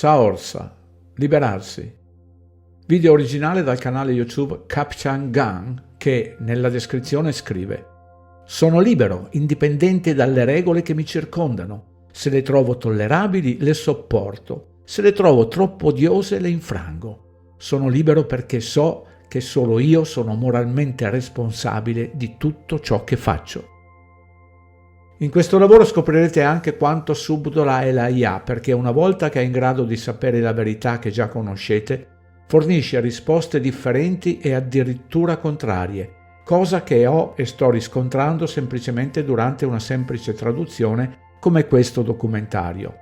Saorsa, liberarsi. Video originale dal canale YouTube Kapchan Gang che nella descrizione scrive: sono libero, indipendente dalle regole che mi circondano. Se le trovo tollerabili, le sopporto. Se le trovo troppo odiose, le infrango. Sono libero perché so che solo io sono moralmente responsabile di tutto ciò che faccio. In questo lavoro scoprirete anche quanto subdola è la IA, perché una volta che è in grado di sapere la verità che già conoscete, fornisce risposte differenti e addirittura contrarie, cosa che ho e sto riscontrando semplicemente durante una semplice traduzione come questo documentario.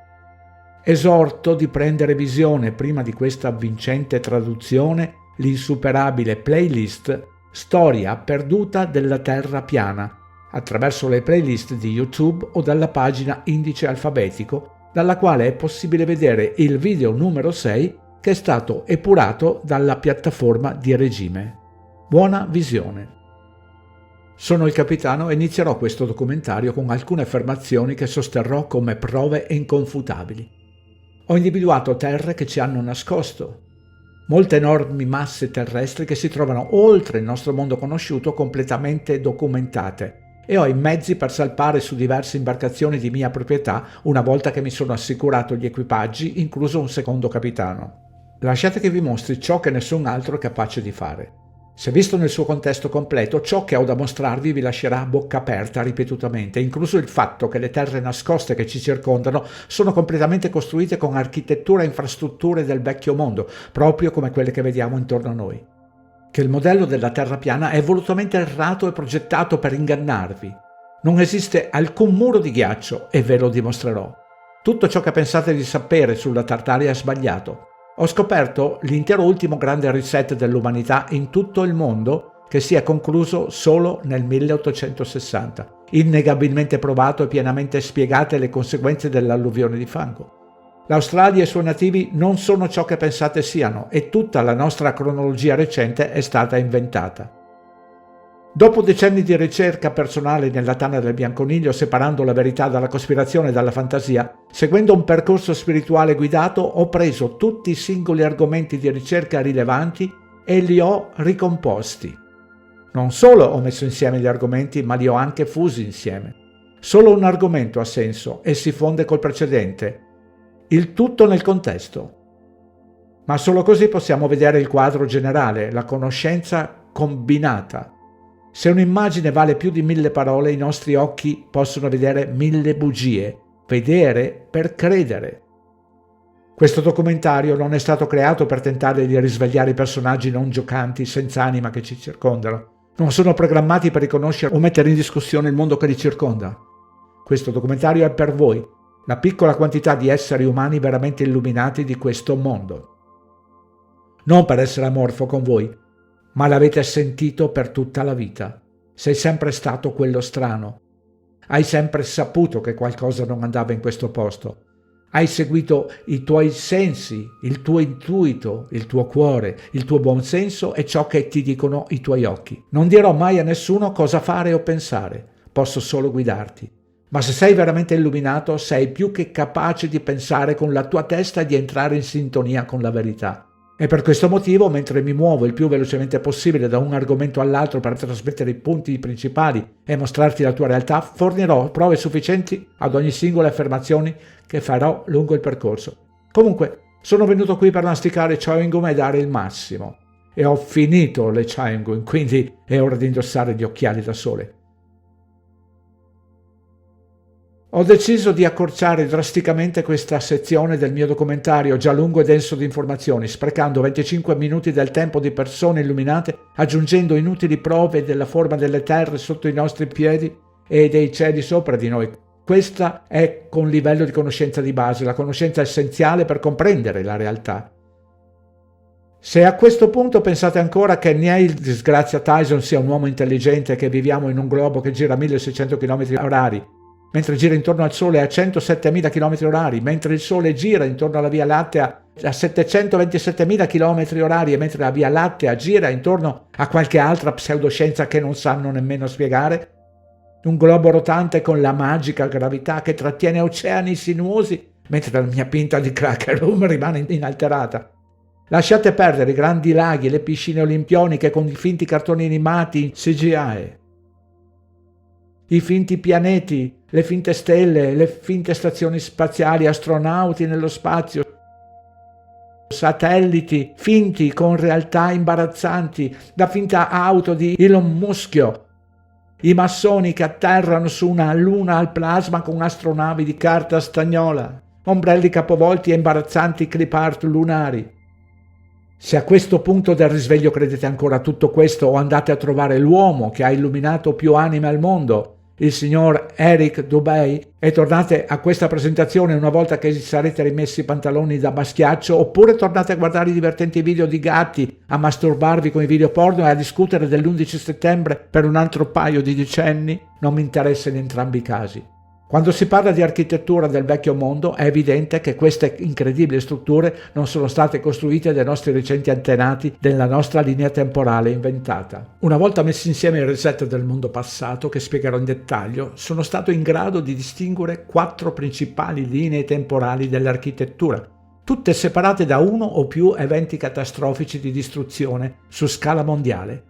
Esorto di prendere visione prima di questa avvincente traduzione l'insuperabile playlist Storia perduta della Terra piana, attraverso le playlist di YouTube o dalla pagina Indice alfabetico, dalla quale è possibile vedere il video numero 6 che è stato epurato dalla piattaforma di regime. Buona visione! Sono il capitano e inizierò questo documentario con alcune affermazioni che sosterrò come prove inconfutabili. Ho individuato terre che ci hanno nascosto, molte enormi masse terrestri che si trovano oltre il nostro mondo conosciuto completamente documentate, e ho i mezzi per salpare su diverse imbarcazioni di mia proprietà una volta che mi sono assicurato gli equipaggi, incluso un secondo capitano. Lasciate che vi mostri ciò che nessun altro è capace di fare. Se visto nel suo contesto completo, ciò che ho da mostrarvi vi lascerà a bocca aperta ripetutamente, incluso il fatto che le terre nascoste che ci circondano sono completamente costruite con architettura e infrastrutture del vecchio mondo, proprio come quelle che vediamo intorno a noi. Che il modello della terra piana è volutamente errato e progettato per ingannarvi. Non esiste alcun muro di ghiaccio e ve lo dimostrerò. Tutto ciò che pensate di sapere sulla Tartaria è sbagliato. Ho scoperto l'intero ultimo grande reset dell'umanità in tutto il mondo che si è concluso solo nel 1860, innegabilmente provato e pienamente spiegate le conseguenze dell'alluvione di fango. L'Australia e i suoi nativi non sono ciò che pensate siano e tutta la nostra cronologia recente è stata inventata. Dopo decenni di ricerca personale nella tana del bianconiglio, separando la verità dalla cospirazione e dalla fantasia, seguendo un percorso spirituale guidato, ho preso tutti i singoli argomenti di ricerca rilevanti e li ho ricomposti. Non solo ho messo insieme gli argomenti, ma li ho anche fusi insieme. Solo un argomento ha senso e si fonde col precedente. Il tutto nel contesto. Ma solo così possiamo vedere il quadro generale, la conoscenza combinata. Se un'immagine vale più di 1000 parole, i nostri occhi possono vedere 1000 bugie. Vedere per credere. Questo documentario non è stato creato per tentare di risvegliare i personaggi non giocanti senza anima che ci circondano. Non sono programmati per riconoscere o mettere in discussione il mondo che li circonda. Questo documentario è per voi, la piccola quantità di esseri umani veramente illuminati di questo mondo. Non per essere amorfo con voi, ma l'avete sentito per tutta la vita. Sei sempre stato quello strano. Hai sempre saputo che qualcosa non andava in questo posto. Hai seguito i tuoi sensi, il tuo intuito, il tuo cuore, il tuo buonsenso e ciò che ti dicono i tuoi occhi. Non dirò mai a nessuno cosa fare o pensare, posso solo guidarti. Ma se sei veramente illuminato, sei più che capace di pensare con la tua testa e di entrare in sintonia con la verità. E per questo motivo, mentre mi muovo il più velocemente possibile da un argomento all'altro per trasmettere i punti principali e mostrarti la tua realtà, fornirò prove sufficienti ad ogni singola affermazione che farò lungo il percorso. Comunque, sono venuto qui per masticare chewing gum e dare il massimo. E ho finito le chewing gum, quindi è ora di indossare gli occhiali da sole. Ho deciso di accorciare drasticamente questa sezione del mio documentario già lungo e denso di informazioni, sprecando 25 minuti del tempo di persone illuminate, aggiungendo inutili prove della forma delle terre sotto i nostri piedi e dei cieli sopra di noi. Questa è con livello di conoscenza di base, la conoscenza essenziale per comprendere la realtà. Se a questo punto pensate ancora che Neil disgrazia Tyson sia un uomo intelligente e che viviamo in un globo che gira a 1600 km/h, mentre gira intorno al Sole a 107.000 km/h, mentre il Sole gira intorno alla Via Lattea a 727.000 km/h, mentre la Via Lattea gira intorno a qualche altra pseudoscienza che non sanno nemmeno spiegare, un globo rotante con la magica gravità che trattiene oceani sinuosi mentre la mia pinta di Cracker Room rimane inalterata. Lasciate perdere i grandi laghi, le piscine olimpioniche con i finti cartoni animati in CGI, i finti pianeti, le finte stelle, le finte stazioni spaziali, astronauti nello spazio, satelliti finti con realtà imbarazzanti, la finta auto di Elon Musk, i massoni che atterrano su una luna al plasma con astronavi di carta stagnola, ombrelli capovolti e imbarazzanti clip art lunari. Se a questo punto del risveglio credete ancora a tutto questo, o andate a trovare l'uomo che ha illuminato più anime al mondo, il signor Eric Dubay, e tornate a questa presentazione una volta che si sarete rimessi i pantaloni da baschiaccio, oppure tornate a guardare i divertenti video di gatti, a masturbarvi con i video porno e a discutere dell'11 settembre per un altro paio di decenni, non mi interessa in entrambi i casi. Quando si parla di architettura del vecchio mondo è evidente che queste incredibili strutture non sono state costruite dai nostri recenti antenati della nostra linea temporale inventata. Una volta messi insieme i reset del mondo passato, che spiegherò in dettaglio, sono stato in grado di distinguere 4 principali linee temporali dell'architettura, tutte separate da uno o più eventi catastrofici di distruzione su scala mondiale.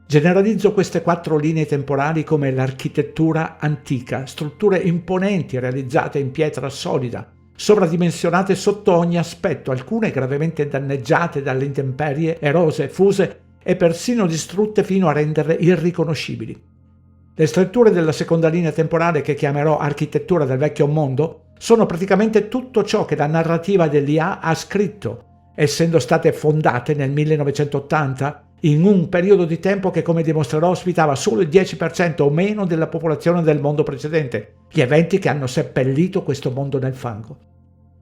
Generalizzo queste 4 linee temporali come l'architettura antica, strutture imponenti realizzate in pietra solida, sovradimensionate sotto ogni aspetto, alcune gravemente danneggiate dalle intemperie, erose, fuse e persino distrutte fino a renderle irriconoscibili. Le strutture della seconda linea temporale, che chiamerò architettura del vecchio mondo, sono praticamente tutto ciò che la narrativa dell'IA ha scritto, essendo state fondate nel 1980 in un periodo di tempo che, come dimostrerò, ospitava solo il 10% o meno della popolazione del mondo precedente, gli eventi che hanno seppellito questo mondo nel fango.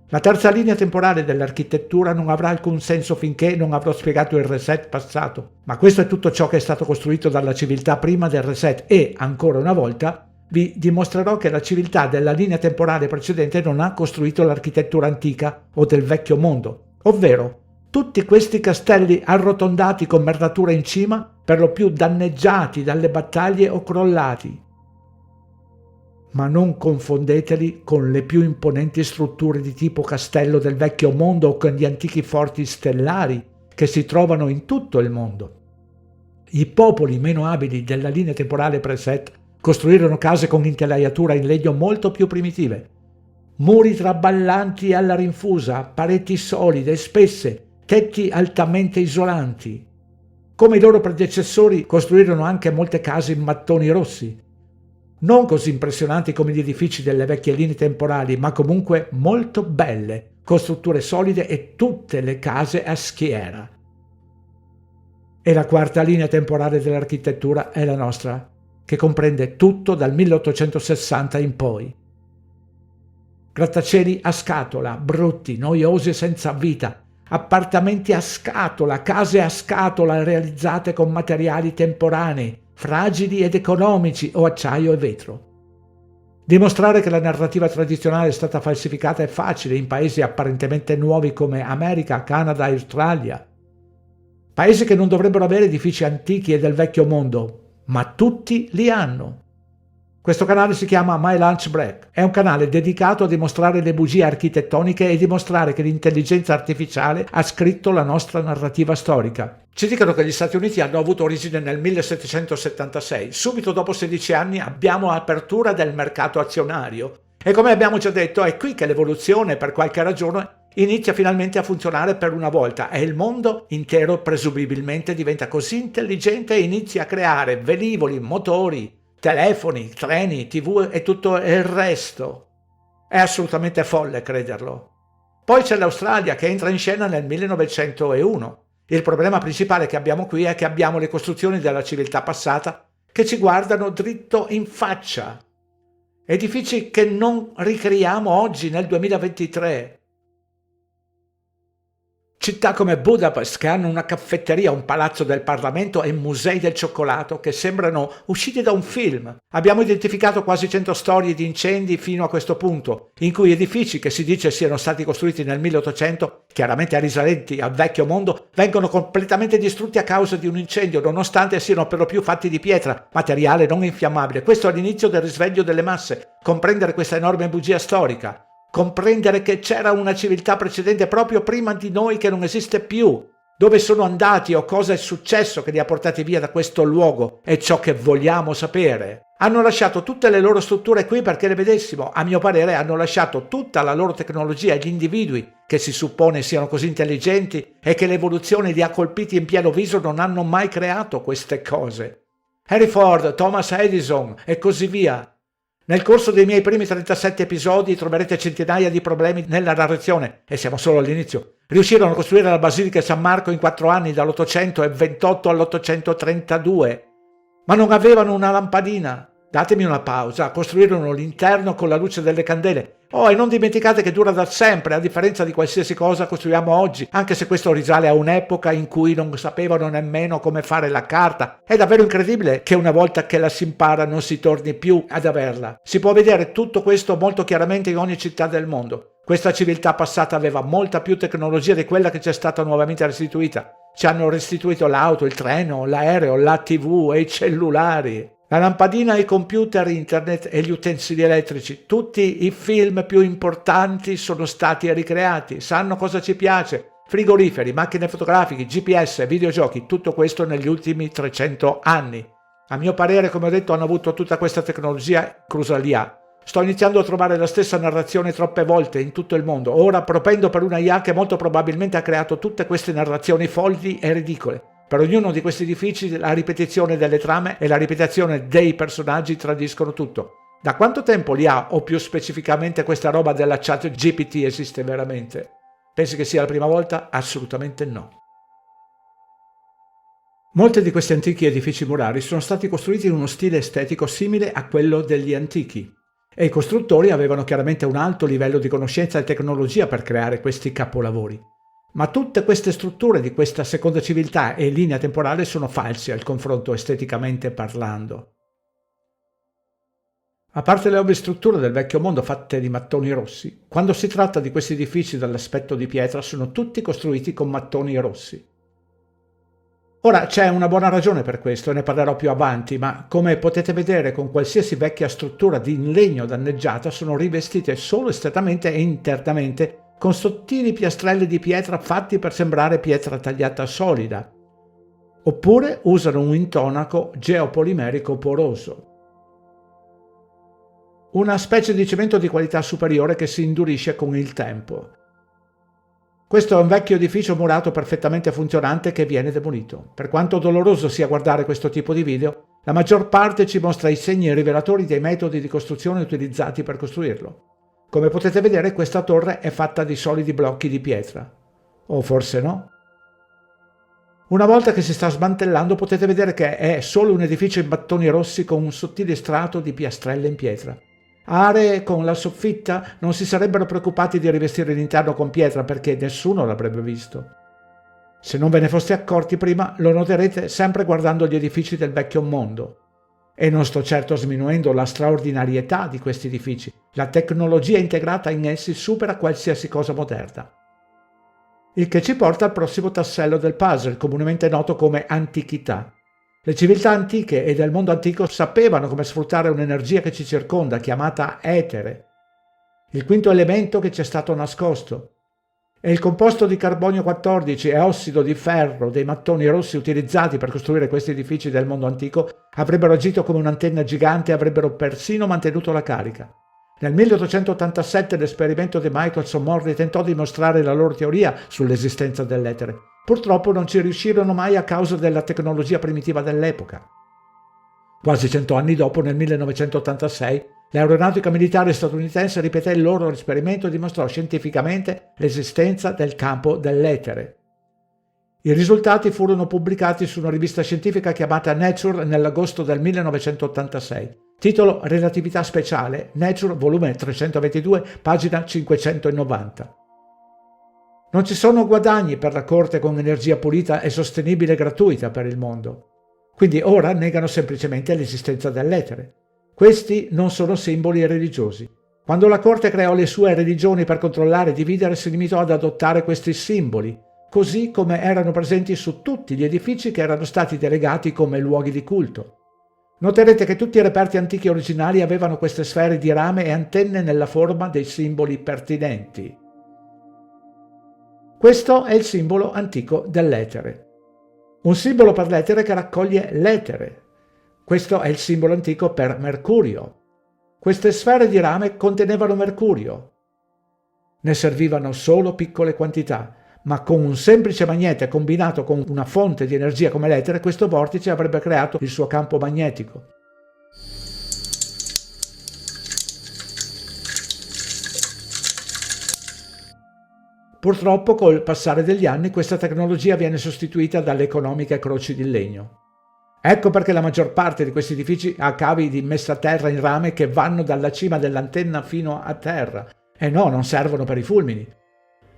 La terza linea temporale dell'architettura non avrà alcun senso finché non avrò spiegato il reset passato, ma questo è tutto ciò che è stato costruito dalla civiltà prima del reset e, ancora una volta, vi dimostrerò che la civiltà della linea temporale precedente non ha costruito l'architettura antica o del vecchio mondo, ovvero tutti questi castelli arrotondati con merlatura in cima, per lo più danneggiati dalle battaglie o crollati. Ma non confondeteli con le più imponenti strutture di tipo castello del vecchio mondo o con gli antichi forti stellari che si trovano in tutto il mondo. I popoli meno abili della linea temporale preset costruirono case con intelaiatura in legno molto più primitive, muri traballanti alla rinfusa, pareti solide e spesse, tetti altamente isolanti. Come i loro predecessori costruirono anche molte case in mattoni rossi, non così impressionanti come gli edifici delle vecchie linee temporali, ma comunque molto belle, con strutture solide e tutte le case a schiera. E la quarta linea temporale dell'architettura è la nostra, che comprende tutto dal 1860 in poi. Grattacieli a scatola, brutti, noiosi e senza vita, appartamenti a scatola, case a scatola realizzate con materiali temporanei, fragili ed economici o acciaio e vetro. Dimostrare che la narrativa tradizionale è stata falsificata è facile in paesi apparentemente nuovi come America, Canada e Australia. Paesi che non dovrebbero avere edifici antichi e del vecchio mondo, ma tutti li hanno. Questo canale si chiama My Lunch Break. È un canale dedicato a dimostrare le bugie architettoniche e dimostrare che l'intelligenza artificiale ha scritto la nostra narrativa storica. Ci dicono che gli Stati Uniti hanno avuto origine nel 1776. Subito dopo 16 anni abbiamo apertura del mercato azionario. E come abbiamo già detto, è qui che l'evoluzione, per qualche ragione, inizia finalmente a funzionare per una volta e il mondo intero presumibilmente diventa così intelligente e inizia a creare velivoli, motori, telefoni, treni, TV e tutto il resto. È assolutamente folle crederlo. Poi c'è l'Australia che entra in scena nel 1901. Il problema principale che abbiamo qui è che abbiamo le costruzioni della civiltà passata che ci guardano dritto in faccia. Edifici che non ricriamo oggi nel 2023. Città come Budapest che hanno una caffetteria, un palazzo del Parlamento e musei del cioccolato che sembrano usciti da un film. Abbiamo identificato quasi 100 storie di incendi fino a questo punto, in cui edifici che si dice siano stati costruiti nel 1800, chiaramente risalenti al vecchio mondo, vengono completamente distrutti a causa di un incendio, nonostante siano per lo più fatti di pietra, materiale non infiammabile. Questo è l'inizio del risveglio delle masse, comprendere questa enorme bugia storica. comprendere che c'era una civiltà precedente proprio prima di noi che non esiste più. Dove sono andati o cosa è successo che li ha portati via da questo luogo è ciò che vogliamo sapere. Hanno lasciato tutte le loro strutture qui perché le vedessimo. A mio parere hanno lasciato tutta la loro tecnologia agli individui che si suppone siano così intelligenti e che l'evoluzione li ha colpiti in pieno viso non hanno mai creato queste cose. Henry Ford, Thomas Edison e così via. Nel corso dei miei primi 37 episodi troverete centinaia di problemi nella narrazione e siamo solo all'inizio. Riuscirono a costruire la Basilica di San Marco in 4 anni, dall'828 all'832, ma non avevano una lampadina. Datemi una pausa, costruirono l'interno con la luce delle candele. Oh, e non dimenticate che dura da sempre, a differenza di qualsiasi cosa costruiamo oggi, anche se questo risale a un'epoca in cui non sapevano nemmeno come fare la carta. È davvero incredibile che una volta che la si impara non si torni più ad averla. Si può vedere tutto questo molto chiaramente in ogni città del mondo. Questa civiltà passata aveva molta più tecnologia di quella che ci è stata nuovamente restituita. Ci hanno restituito l'auto, il treno, l'aereo, la TV e i cellulari. La lampadina, i computer, internet e gli utensili elettrici, tutti i film più importanti sono stati ricreati, sanno cosa ci piace, frigoriferi, macchine fotografiche, GPS, videogiochi, tutto questo negli ultimi 300 anni. A mio parere, come ho detto, hanno avuto tutta questa tecnologia inclusa l'IA. Sto iniziando a trovare la stessa narrazione troppe volte in tutto il mondo, ora propendo per una IA che molto probabilmente ha creato tutte queste narrazioni folli e ridicole. Per ognuno di questi edifici la ripetizione delle trame e la ripetizione dei personaggi tradiscono tutto. Da quanto tempo l'IA, o più specificamente questa roba della chat GPT, esiste veramente? Pensi che sia la prima volta? Assolutamente no. Molti di questi antichi edifici murari sono stati costruiti in uno stile estetico simile a quello degli antichi e i costruttori avevano chiaramente un alto livello di conoscenza e tecnologia per creare questi capolavori. Ma tutte queste strutture di questa seconda civiltà e linea temporale sono false al confronto esteticamente parlando. A parte le ovvie strutture del vecchio mondo fatte di mattoni rossi, quando si tratta di questi edifici dall'aspetto di pietra sono tutti costruiti con mattoni rossi. Ora c'è una buona ragione per questo e ne parlerò più avanti, ma come potete vedere con qualsiasi vecchia struttura di legno danneggiata sono rivestite solo esternamente e internamente con sottili piastrelli di pietra fatti per sembrare pietra tagliata solida, oppure usano un intonaco geopolimerico poroso. Una specie di cemento di qualità superiore che si indurisce con il tempo. Questo è un vecchio edificio murato perfettamente funzionante che viene demolito. Per quanto doloroso sia guardare questo tipo di video, la maggior parte ci mostra i segni rivelatori dei metodi di costruzione utilizzati per costruirlo. Come potete vedere, questa torre è fatta di solidi blocchi di pietra. O forse no? Una volta che si sta smantellando potete vedere che è solo un edificio in mattoni rossi con un sottile strato di piastrelle in pietra. Aree con la soffitta non si sarebbero preoccupati di rivestire l'interno con pietra perché nessuno l'avrebbe visto. Se non ve ne foste accorti prima, lo noterete sempre guardando gli edifici del vecchio mondo. E non sto certo sminuendo la straordinarietà di questi edifici. La tecnologia integrata in essi supera qualsiasi cosa moderna. Il che ci porta al prossimo tassello del puzzle, comunemente noto come antichità. Le civiltà antiche e del mondo antico sapevano come sfruttare un'energia che ci circonda, chiamata etere. Il quinto elemento che ci è stato nascosto. E il composto di carbonio 14 e ossido di ferro dei mattoni rossi utilizzati per costruire questi edifici del mondo antico avrebbero agito come un'antenna gigante e avrebbero persino mantenuto la carica. Nel 1887 l'esperimento di Michelson Morley tentò di dimostrare la loro teoria sull'esistenza dell'etere. Purtroppo non ci riuscirono mai a causa della tecnologia primitiva dell'epoca. Quasi 100 anni dopo, nel 1986, l'aeronautica militare statunitense ripeté il loro esperimento e dimostrò scientificamente l'esistenza del campo dell'etere. I risultati furono pubblicati su una rivista scientifica chiamata Nature nell'agosto del 1986. Titolo Relatività speciale, Nature, volume 322, pagina 590. Non ci sono guadagni per la Corte con energia pulita e sostenibile gratuita per il mondo. Quindi ora negano semplicemente l'esistenza dell'etere. Questi non sono simboli religiosi. Quando la Corte creò le sue religioni per controllare e dividere, si limitò ad adottare questi simboli, così come erano presenti su tutti gli edifici che erano stati delegati come luoghi di culto. Noterete che tutti i reperti antichi originali avevano queste sfere di rame e antenne nella forma dei simboli pertinenti. Questo è il simbolo antico dell'etere. Un simbolo per l'etere che raccoglie l'etere. Questo è il simbolo antico per Mercurio. Queste sfere di rame contenevano Mercurio. Ne servivano solo piccole quantità, ma con un semplice magnete combinato con una fonte di energia come l'etere, questo vortice avrebbe creato il suo campo magnetico. Purtroppo col passare degli anni questa tecnologia viene sostituita dalle economiche croci di legno. Ecco perché la maggior parte di questi edifici ha cavi di messa a terra in rame che vanno dalla cima dell'antenna fino a terra. E no, non servono per i fulmini.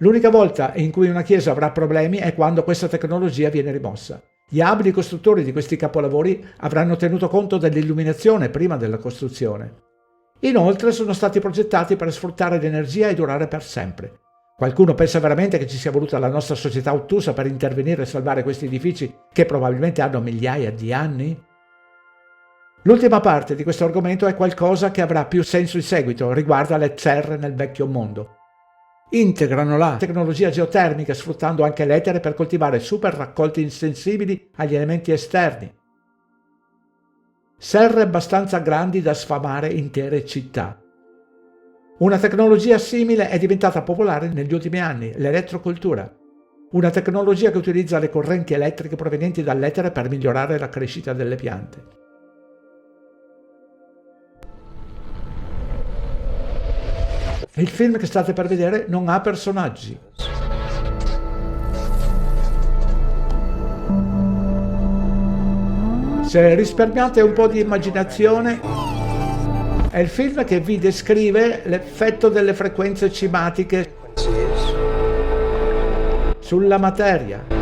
L'unica volta in cui una chiesa avrà problemi è quando questa tecnologia viene rimossa. Gli abili costruttori di questi capolavori avranno tenuto conto dell'illuminazione prima della costruzione. Inoltre sono stati progettati per sfruttare l'energia e durare per sempre. Qualcuno pensa veramente che ci sia voluta la nostra società ottusa per intervenire e salvare questi edifici che probabilmente hanno migliaia di anni? L'ultima parte di questo argomento è qualcosa che avrà più senso in seguito, riguarda le serre nel vecchio mondo. Integrano la tecnologia geotermica sfruttando anche l'etere per coltivare super raccolti insensibili agli elementi esterni. Serre abbastanza grandi da sfamare intere città. Una tecnologia simile è diventata popolare negli ultimi anni, l'elettrocoltura. Una tecnologia che utilizza le correnti elettriche provenienti dall'etere per migliorare la crescita delle piante. Il film che state per vedere non ha personaggi. Se risparmiate un po' di immaginazione, è il film che vi descrive l'effetto delle frequenze cimatiche sulla materia.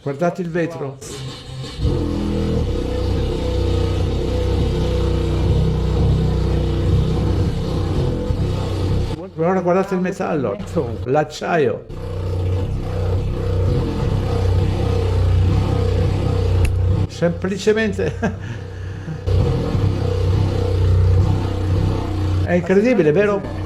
Guardate il vetro. Ora guardate il metallo, l'acciaio. Semplicemente è incredibile, vero?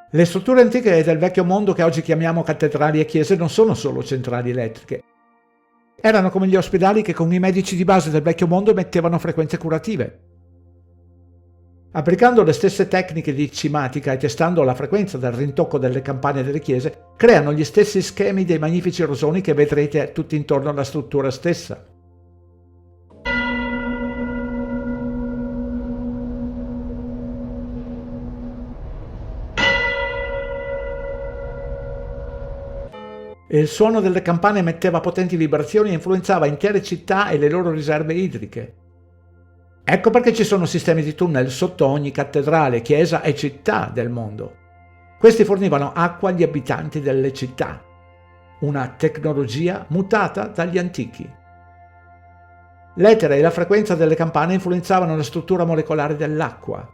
Le strutture antiche del vecchio mondo che oggi chiamiamo cattedrali e chiese non sono solo centrali elettriche. Erano come gli ospedali che con i medici di base del vecchio mondo emettevano frequenze curative. Applicando le stesse tecniche di cimatica e testando la frequenza del rintocco delle campane delle chiese, creano gli stessi schemi dei magnifici rosoni che vedrete tutti intorno alla struttura stessa. Il suono delle campane emetteva potenti vibrazioni e influenzava intere città e le loro riserve idriche. Ecco perché ci sono sistemi di tunnel sotto ogni cattedrale, chiesa e città del mondo. Questi fornivano acqua agli abitanti delle città. Una tecnologia mutata dagli antichi. L'etere e la frequenza delle campane influenzavano la struttura molecolare dell'acqua.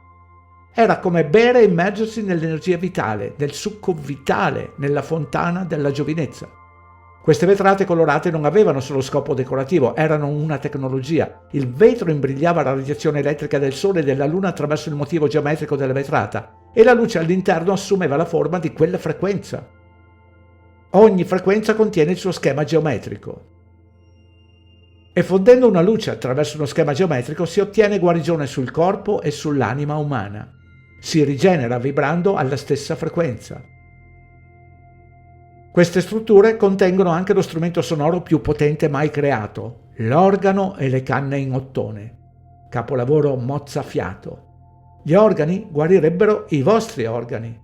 Era come bere e immergersi nell'energia vitale, nel succo vitale, nella fontana della giovinezza. Queste vetrate colorate non avevano solo scopo decorativo, erano una tecnologia. Il vetro imbrigliava la radiazione elettrica del Sole e della Luna attraverso il motivo geometrico della vetrata e la luce all'interno assumeva la forma di quella frequenza. Ogni frequenza contiene il suo schema geometrico. E fondendo una luce attraverso uno schema geometrico si ottiene guarigione sul corpo e sull'anima umana. Si rigenera vibrando alla stessa frequenza. Queste strutture contengono anche lo strumento sonoro più potente mai creato, l'organo e le canne in ottone. Capolavoro mozzafiato. Gli organi guarirebbero i vostri organi.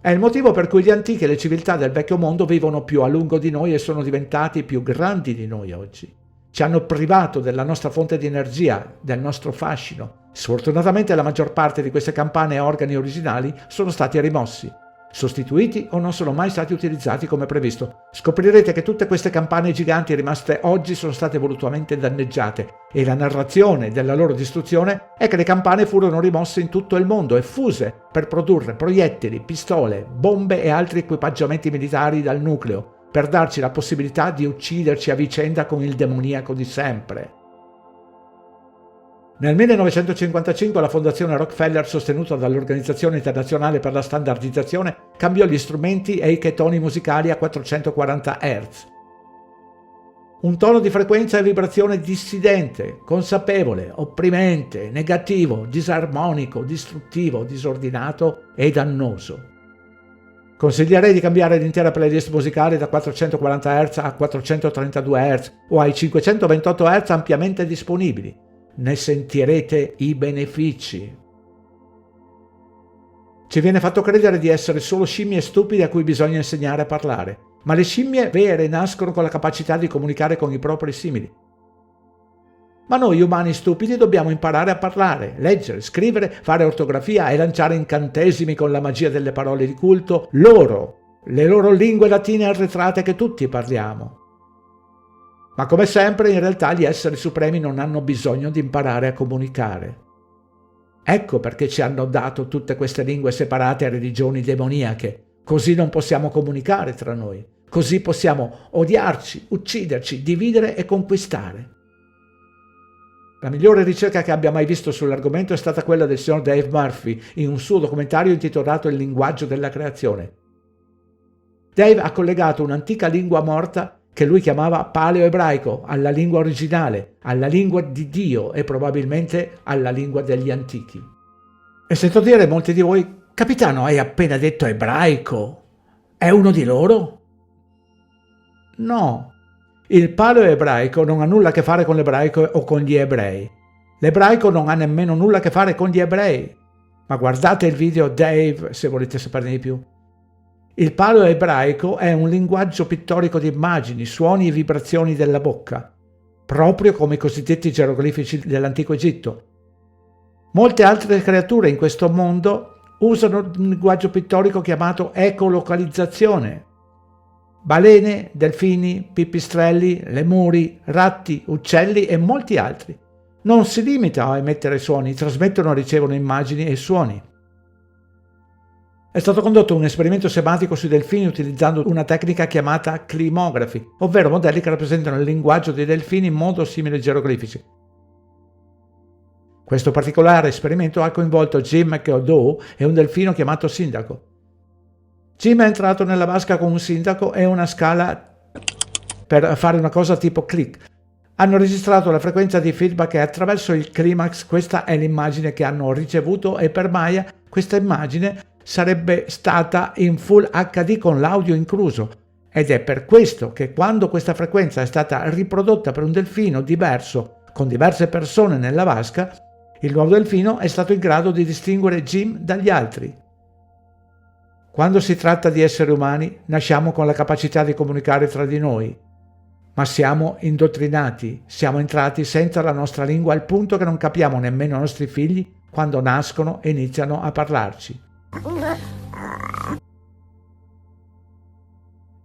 È il motivo per cui gli antichi e le civiltà del vecchio mondo vivono più a lungo di noi e sono diventati più grandi di noi oggi. Ci hanno privato della nostra fonte di energia, del nostro fascino. Sfortunatamente la maggior parte di queste campane e organi originali sono stati rimossi, sostituiti o non sono mai stati utilizzati come previsto. Scoprirete che tutte queste campane giganti rimaste oggi sono state volutamente danneggiate e la narrazione della loro distruzione è che le campane furono rimosse in tutto il mondo e fuse per produrre proiettili, pistole, bombe e altri equipaggiamenti militari dal nucleo, per darci la possibilità di ucciderci a vicenda con il demoniaco di sempre. Nel 1955 la Fondazione Rockefeller, sostenuta dall'Organizzazione Internazionale per la Standardizzazione, cambiò gli strumenti e i toni musicali a 440 Hz. Un tono di frequenza e vibrazione dissidente, consapevole, opprimente, negativo, disarmonico, distruttivo, disordinato e dannoso. Consiglierei di cambiare l'intera playlist musicale da 440 Hz a 432 Hz o ai 528 Hz ampiamente disponibili. Ne sentirete i benefici. Ci viene fatto credere di essere solo scimmie stupide a cui bisogna insegnare a parlare, ma le scimmie vere nascono con la capacità di comunicare con i propri simili. Ma noi umani stupidi dobbiamo imparare a parlare, leggere, scrivere, fare ortografia e lanciare incantesimi con la magia delle parole di culto, le loro lingue latine arretrate che tutti parliamo. Ma come sempre, in realtà gli esseri supremi non hanno bisogno di imparare a comunicare. Ecco perché ci hanno dato tutte queste lingue separate a religioni demoniache. Così non possiamo comunicare tra noi. Così possiamo odiarci, ucciderci, dividere e conquistare. La migliore ricerca che abbia mai visto sull'argomento è stata quella del signor Dave Murphy in un suo documentario intitolato Il linguaggio della creazione. Dave ha collegato un'antica lingua morta che lui chiamava paleo-ebraico alla lingua originale, alla lingua di Dio e probabilmente alla lingua degli antichi. E sento dire molti di voi: capitano, hai appena detto ebraico? È uno di loro? No. Il paleo-ebraico non ha nulla a che fare con l'ebraico o con gli ebrei. L'ebraico non ha nemmeno nulla a che fare con gli ebrei. Ma guardate il video Dave se volete saperne di più. Il paleo-ebraico è un linguaggio pittorico di immagini, suoni e vibrazioni della bocca, proprio come i cosiddetti geroglifici dell'antico Egitto. Molte altre creature in questo mondo usano un linguaggio pittorico chiamato ecolocalizzazione. Balene, delfini, pipistrelli, lemuri, ratti, uccelli e molti altri. Non si limita a emettere suoni, trasmettono e ricevono immagini e suoni. È stato condotto un esperimento sematico sui delfini utilizzando una tecnica chiamata climography, ovvero modelli che rappresentano il linguaggio dei delfini in modo simile ai geroglifici. Questo particolare esperimento ha coinvolto Jim McAdoo e un delfino chiamato Sindaco. Jim è entrato nella vasca con un sindaco e una scala per fare una cosa tipo click. Hanno registrato la frequenza di feedback e attraverso il climax questa è l'immagine che hanno ricevuto e per Maya questa immagine sarebbe stata in Full HD con l'audio incluso. Ed è per questo che quando questa frequenza è stata riprodotta per un delfino diverso con diverse persone nella vasca, il nuovo delfino è stato in grado di distinguere Jim dagli altri. Quando si tratta di esseri umani, nasciamo con la capacità di comunicare tra di noi, ma siamo indottrinati, siamo entrati senza la nostra lingua al punto che non capiamo nemmeno i nostri figli quando nascono e iniziano a parlarci.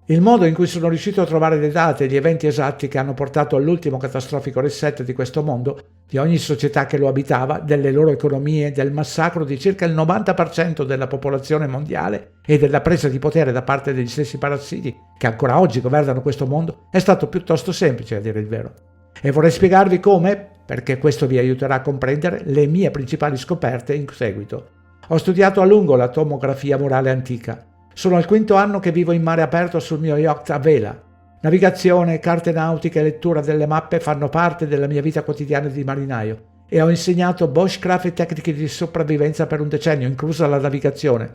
Il modo in cui sono riuscito a trovare le date e gli eventi esatti che hanno portato all'ultimo catastrofico reset di questo mondo di ogni società che lo abitava, delle loro economie, del massacro di circa il 90% della popolazione mondiale e della presa di potere da parte degli stessi parassiti che ancora oggi governano questo mondo, è stato piuttosto semplice, a dire il vero. E vorrei spiegarvi come, perché questo vi aiuterà a comprendere le mie principali scoperte in seguito. Ho studiato a lungo la tomografia morale antica. Sono al 5º anno che vivo in mare aperto sul mio yacht a vela. Navigazione, carte nautiche e lettura delle mappe fanno parte della mia vita quotidiana di marinaio e ho insegnato bushcraft e tecniche di sopravvivenza per un decennio, inclusa la navigazione.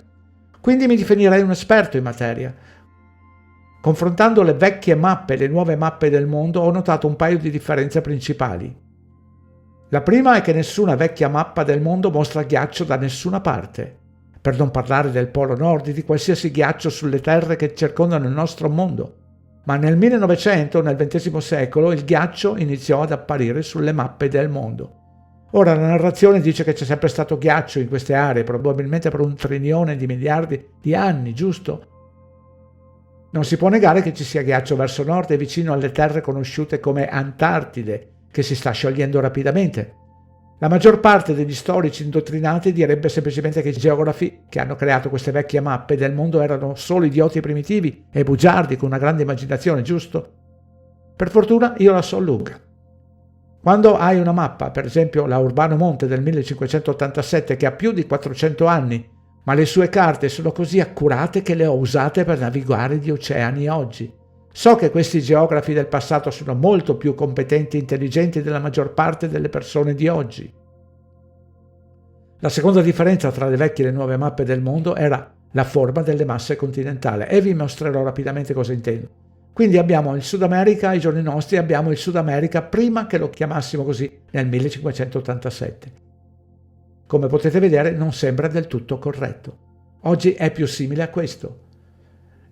Quindi mi definirei un esperto in materia. Confrontando le vecchie mappe e le nuove mappe del mondo ho notato un paio di differenze principali. La prima è che nessuna vecchia mappa del mondo mostra ghiaccio da nessuna parte, per non parlare del Polo Nord e di qualsiasi ghiaccio sulle terre che circondano il nostro mondo. Ma nel 1900, nel XX secolo, il ghiaccio iniziò ad apparire sulle mappe del mondo. Ora la narrazione dice che c'è sempre stato ghiaccio in queste aree, probabilmente per 1 trilione di miliardi di anni, giusto? Non si può negare che ci sia ghiaccio verso nord e vicino alle terre conosciute come Antartide, che si sta sciogliendo rapidamente. La maggior parte degli storici indottrinati direbbe semplicemente che i geografi che hanno creato queste vecchie mappe del mondo erano solo idioti primitivi e bugiardi con una grande immaginazione, giusto? Per fortuna io la so lunga. Quando hai una mappa, per esempio la Urbano Monte del 1587 che ha più di 400 anni, ma le sue carte sono così accurate che le ho usate per navigare gli oceani oggi. So che questi geografi del passato sono molto più competenti e intelligenti della maggior parte delle persone di oggi. La seconda differenza tra le vecchie e le nuove mappe del mondo era la forma delle masse continentali e vi mostrerò rapidamente cosa intendo. Quindi abbiamo il Sud America ai giorni nostri, abbiamo il Sud America prima che lo chiamassimo così nel 1587. Come potete vedere non sembra del tutto corretto. Oggi è più simile a questo.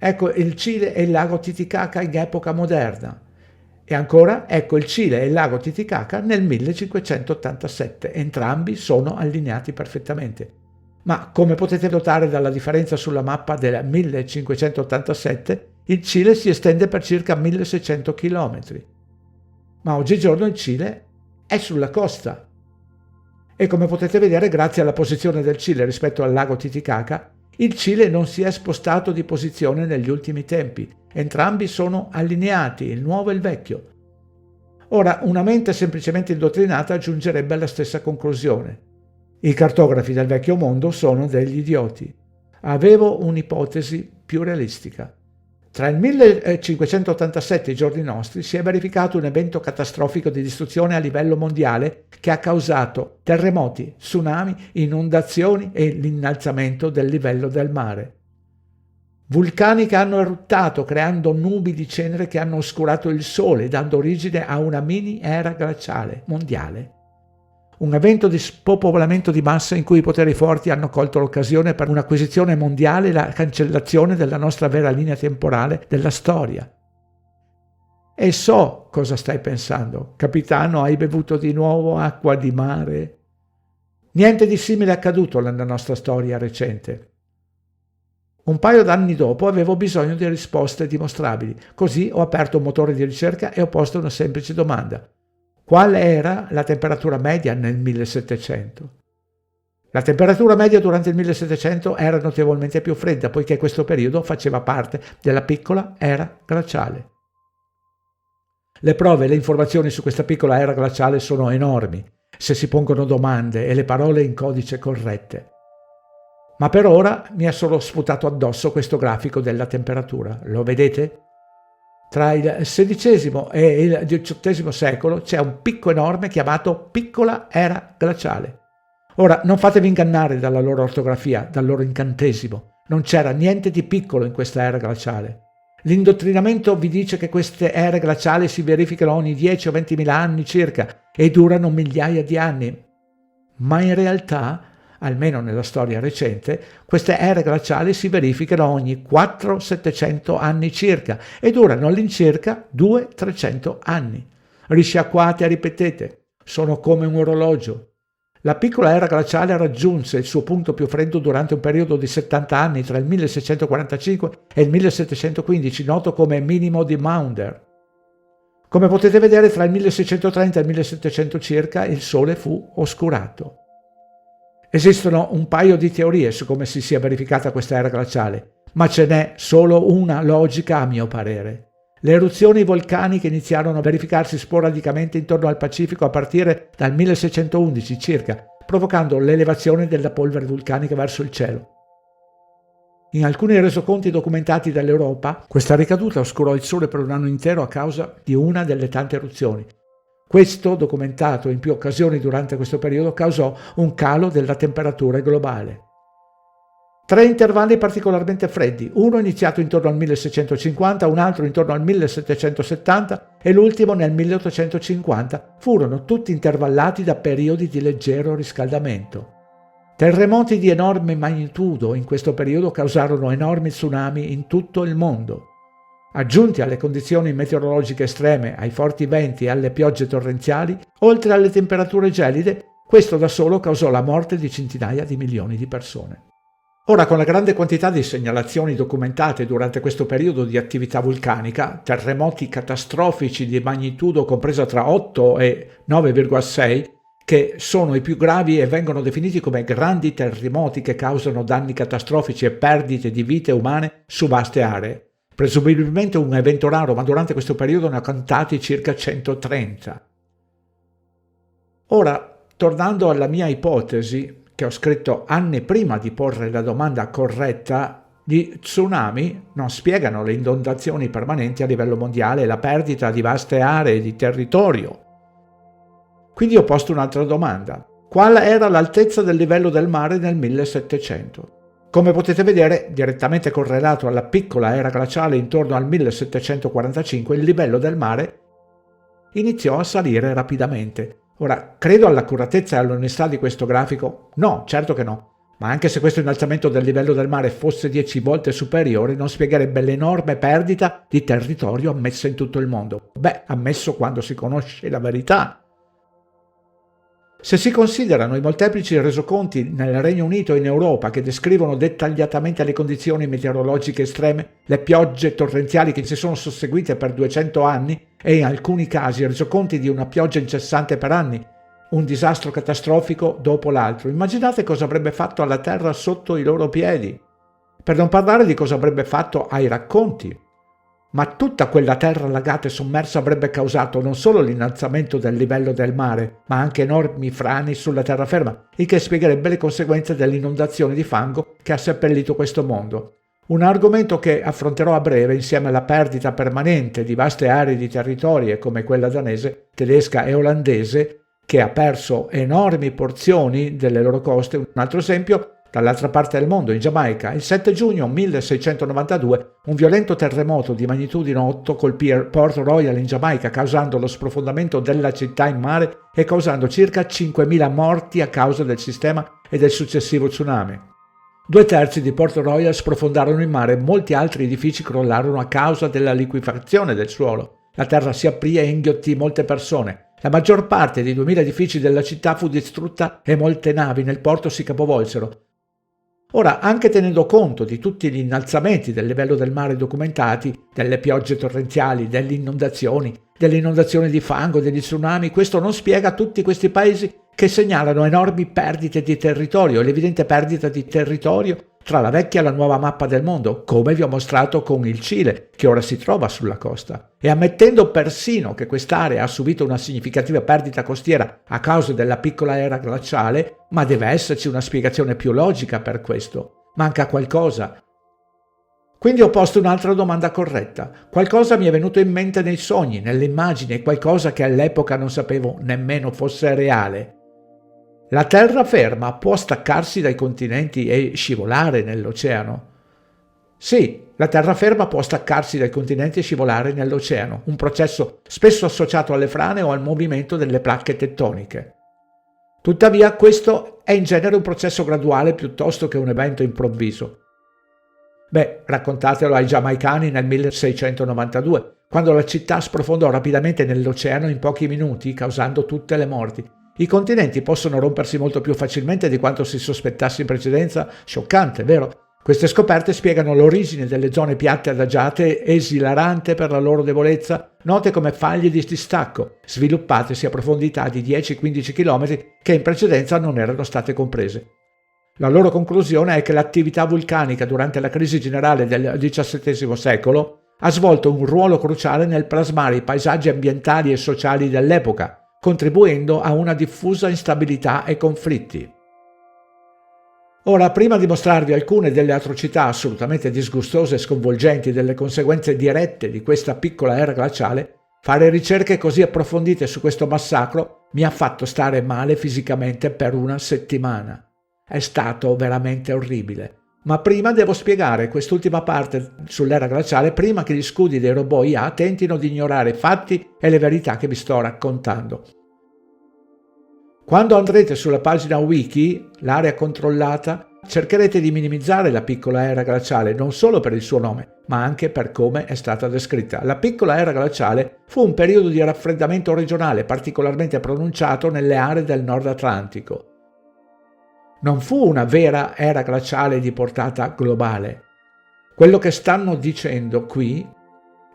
Ecco il Cile e il lago Titicaca in epoca moderna. E ancora, ecco il Cile e il lago Titicaca nel 1587. Entrambi sono allineati perfettamente. Ma come potete notare dalla differenza sulla mappa del 1587, il Cile si estende per circa 1600 km. Ma oggigiorno il Cile è sulla costa. E come potete vedere, grazie alla posizione del Cile rispetto al lago Titicaca, il Cile non si è spostato di posizione negli ultimi tempi. Entrambi sono allineati, il nuovo e il vecchio. Ora, una mente semplicemente indottrinata giungerebbe alla stessa conclusione. I cartografi del vecchio mondo sono degli idioti. Avevo un'ipotesi più realistica. Tra il 1587 e i giorni nostri si è verificato un evento catastrofico di distruzione a livello mondiale che ha causato terremoti, tsunami, inondazioni e l'innalzamento del livello del mare. Vulcani che hanno eruttato creando nubi di cenere che hanno oscurato il sole, dando origine a una mini era glaciale mondiale. Un evento di spopolamento di massa in cui i poteri forti hanno colto l'occasione per un'acquisizione mondiale e la cancellazione della nostra vera linea temporale della storia. E so cosa stai pensando. Capitano, hai bevuto di nuovo acqua di mare? Niente di simile è accaduto nella nostra storia recente. Un paio d'anni dopo avevo bisogno di risposte dimostrabili, così ho aperto un motore di ricerca e ho posto una semplice domanda. Qual era la temperatura media nel 1700? La temperatura media durante il 1700 era notevolmente più fredda, poiché questo periodo faceva parte della piccola era glaciale. Le prove e le informazioni su questa piccola era glaciale sono enormi, se si pongono domande e le parole in codice corrette. Ma per ora mi è solo sputato addosso questo grafico della temperatura. Lo vedete? Tra il XVI e il XVIII secolo c'è un picco enorme chiamato piccola era glaciale. Ora, non fatevi ingannare dalla loro ortografia, dal loro incantesimo. Non c'era niente di piccolo in questa era glaciale. L'indottrinamento vi dice che queste ere glaciali si verificano ogni 10 o 20 mila anni circa e durano migliaia di anni. Ma in realtà, almeno nella storia recente, queste ere glaciali si verificano ogni 400-700 anni circa e durano all'incirca 200-300 anni. Risciacquate e ripetete, sono come un orologio. La piccola era glaciale raggiunse il suo punto più freddo durante un periodo di 70 anni tra il 1645 e il 1715, noto come minimo di Maunder. Come potete vedere, tra il 1630 e il 1700 circa il Sole fu oscurato. Esistono un paio di teorie su come si sia verificata questa era glaciale, ma ce n'è solo una logica a mio parere. Le eruzioni vulcaniche iniziarono a verificarsi sporadicamente intorno al Pacifico a partire dal 1611 circa, provocando l'elevazione della polvere vulcanica verso il cielo. In alcuni resoconti documentati dall'Europa, questa ricaduta oscurò il Sole per un anno intero a causa di una delle tante eruzioni. Questo, documentato in più occasioni durante questo periodo, causò un calo della temperatura globale. 3 intervalli particolarmente freddi, uno iniziato intorno al 1650, un altro intorno al 1770 e l'ultimo nel 1850, furono tutti intervallati da periodi di leggero riscaldamento. Terremoti di enorme magnitudo in questo periodo causarono enormi tsunami in tutto il mondo. Aggiunti alle condizioni meteorologiche estreme, ai forti venti e alle piogge torrenziali, oltre alle temperature gelide, questo da solo causò la morte di centinaia di milioni di persone. Ora, con la grande quantità di segnalazioni documentate durante questo periodo di attività vulcanica, terremoti catastrofici di magnitudo compresa tra 8 e 9,6, che sono i più gravi e vengono definiti come grandi terremoti che causano danni catastrofici e perdite di vite umane su vaste aree. Presumibilmente un evento raro, ma durante questo periodo ne ho contati circa 130. Ora, tornando alla mia ipotesi, che ho scritto anni prima di porre la domanda corretta, gli tsunami non spiegano le inondazioni permanenti a livello mondiale e la perdita di vaste aree di territorio. Quindi ho posto un'altra domanda. Qual era l'altezza del livello del mare nel 1700? Come potete vedere, direttamente correlato alla piccola era glaciale intorno al 1745, il livello del mare iniziò a salire rapidamente. Ora, credo all'accuratezza e all'onestà di questo grafico? No, certo che no. Ma anche se questo innalzamento del livello del mare fosse 10 volte superiore, non spiegherebbe l'enorme perdita di territorio ammessa in tutto il mondo. Beh, ammesso quando si conosce la verità. Se si considerano i molteplici resoconti nel Regno Unito e in Europa che descrivono dettagliatamente le condizioni meteorologiche estreme, le piogge torrenziali che si sono susseguite per 200 anni e in alcuni casi resoconti di una pioggia incessante per anni, un disastro catastrofico dopo l'altro, immaginate cosa avrebbe fatto alla terra sotto i loro piedi. Per non parlare di cosa avrebbe fatto ai racconti. Ma tutta quella terra allagata e sommersa avrebbe causato non solo l'innalzamento del livello del mare, ma anche enormi frane sulla terraferma, il che spiegherebbe le conseguenze dell'inondazione di fango che ha seppellito questo mondo. Un argomento che affronterò a breve insieme alla perdita permanente di vaste aree di territorio come quella danese, tedesca e olandese, che ha perso enormi porzioni delle loro coste. Un altro esempio, dall'altra parte del mondo, in Giamaica, il 7 giugno 1692, un violento terremoto di magnitudine 8 colpì Port Royal in Giamaica, causando lo sprofondamento della città in mare e causando circa 5.000 morti a causa del sistema e del successivo tsunami. 2/3 di Port Royal sprofondarono in mare e molti altri edifici crollarono a causa della liquefazione del suolo. La terra si aprì e inghiottì molte persone. La maggior parte dei 2.000 edifici della città fu distrutta e molte navi nel porto si capovolsero. Ora, anche tenendo conto di tutti gli innalzamenti del livello del mare documentati, delle piogge torrenziali, delle inondazioni di fango, degli tsunami, questo non spiega tutti questi paesi che segnalano enormi perdite di territorio, l'evidente perdita di territorio tra la vecchia e la nuova mappa del mondo, come vi ho mostrato con il Cile, che ora si trova sulla costa. E ammettendo persino che quest'area ha subito una significativa perdita costiera a causa della piccola era glaciale, ma deve esserci una spiegazione più logica per questo. Manca qualcosa. Quindi ho posto un'altra domanda corretta. Qualcosa mi è venuto in mente nei sogni, nelle immagini, qualcosa che all'epoca non sapevo nemmeno fosse reale. La terraferma può staccarsi dai continenti e scivolare nell'oceano? Sì, la terraferma può staccarsi dai continenti e scivolare nell'oceano, un processo spesso associato alle frane o al movimento delle placche tettoniche. Tuttavia, questo è in genere un processo graduale piuttosto che un evento improvviso. Beh, raccontatelo ai giamaicani nel 1692, quando la città sprofondò rapidamente nell'oceano in pochi minuti, causando tutte le morti. I continenti possono rompersi molto più facilmente di quanto si sospettasse in precedenza, scioccante, vero? Queste scoperte spiegano l'origine delle zone piatte adagiate, esilarante per la loro debolezza, note come faglie di distacco, sviluppatesi a profondità di 10-15 km che in precedenza non erano state comprese. La loro conclusione è che l'attività vulcanica durante la crisi generale del XVII secolo ha svolto un ruolo cruciale nel plasmare i paesaggi ambientali e sociali dell'epoca, contribuendo a una diffusa instabilità e conflitti. Ora, prima di mostrarvi alcune delle atrocità assolutamente disgustose e sconvolgenti delle conseguenze dirette di questa piccola era glaciale, fare ricerche così approfondite su questo massacro mi ha fatto stare male fisicamente per una settimana. È stato veramente orribile. Ma prima devo spiegare quest'ultima parte sull'era glaciale prima che gli scudi dei robot IA tentino di ignorare i fatti e le verità che vi sto raccontando. Quando andrete sulla pagina wiki, l'area controllata, cercherete di minimizzare la piccola era glaciale non solo per il suo nome, ma anche per come è stata descritta. La piccola era glaciale fu un periodo di raffreddamento regionale particolarmente pronunciato nelle aree del Nord Atlantico. Non fu una vera era glaciale di portata globale. Quello che stanno dicendo qui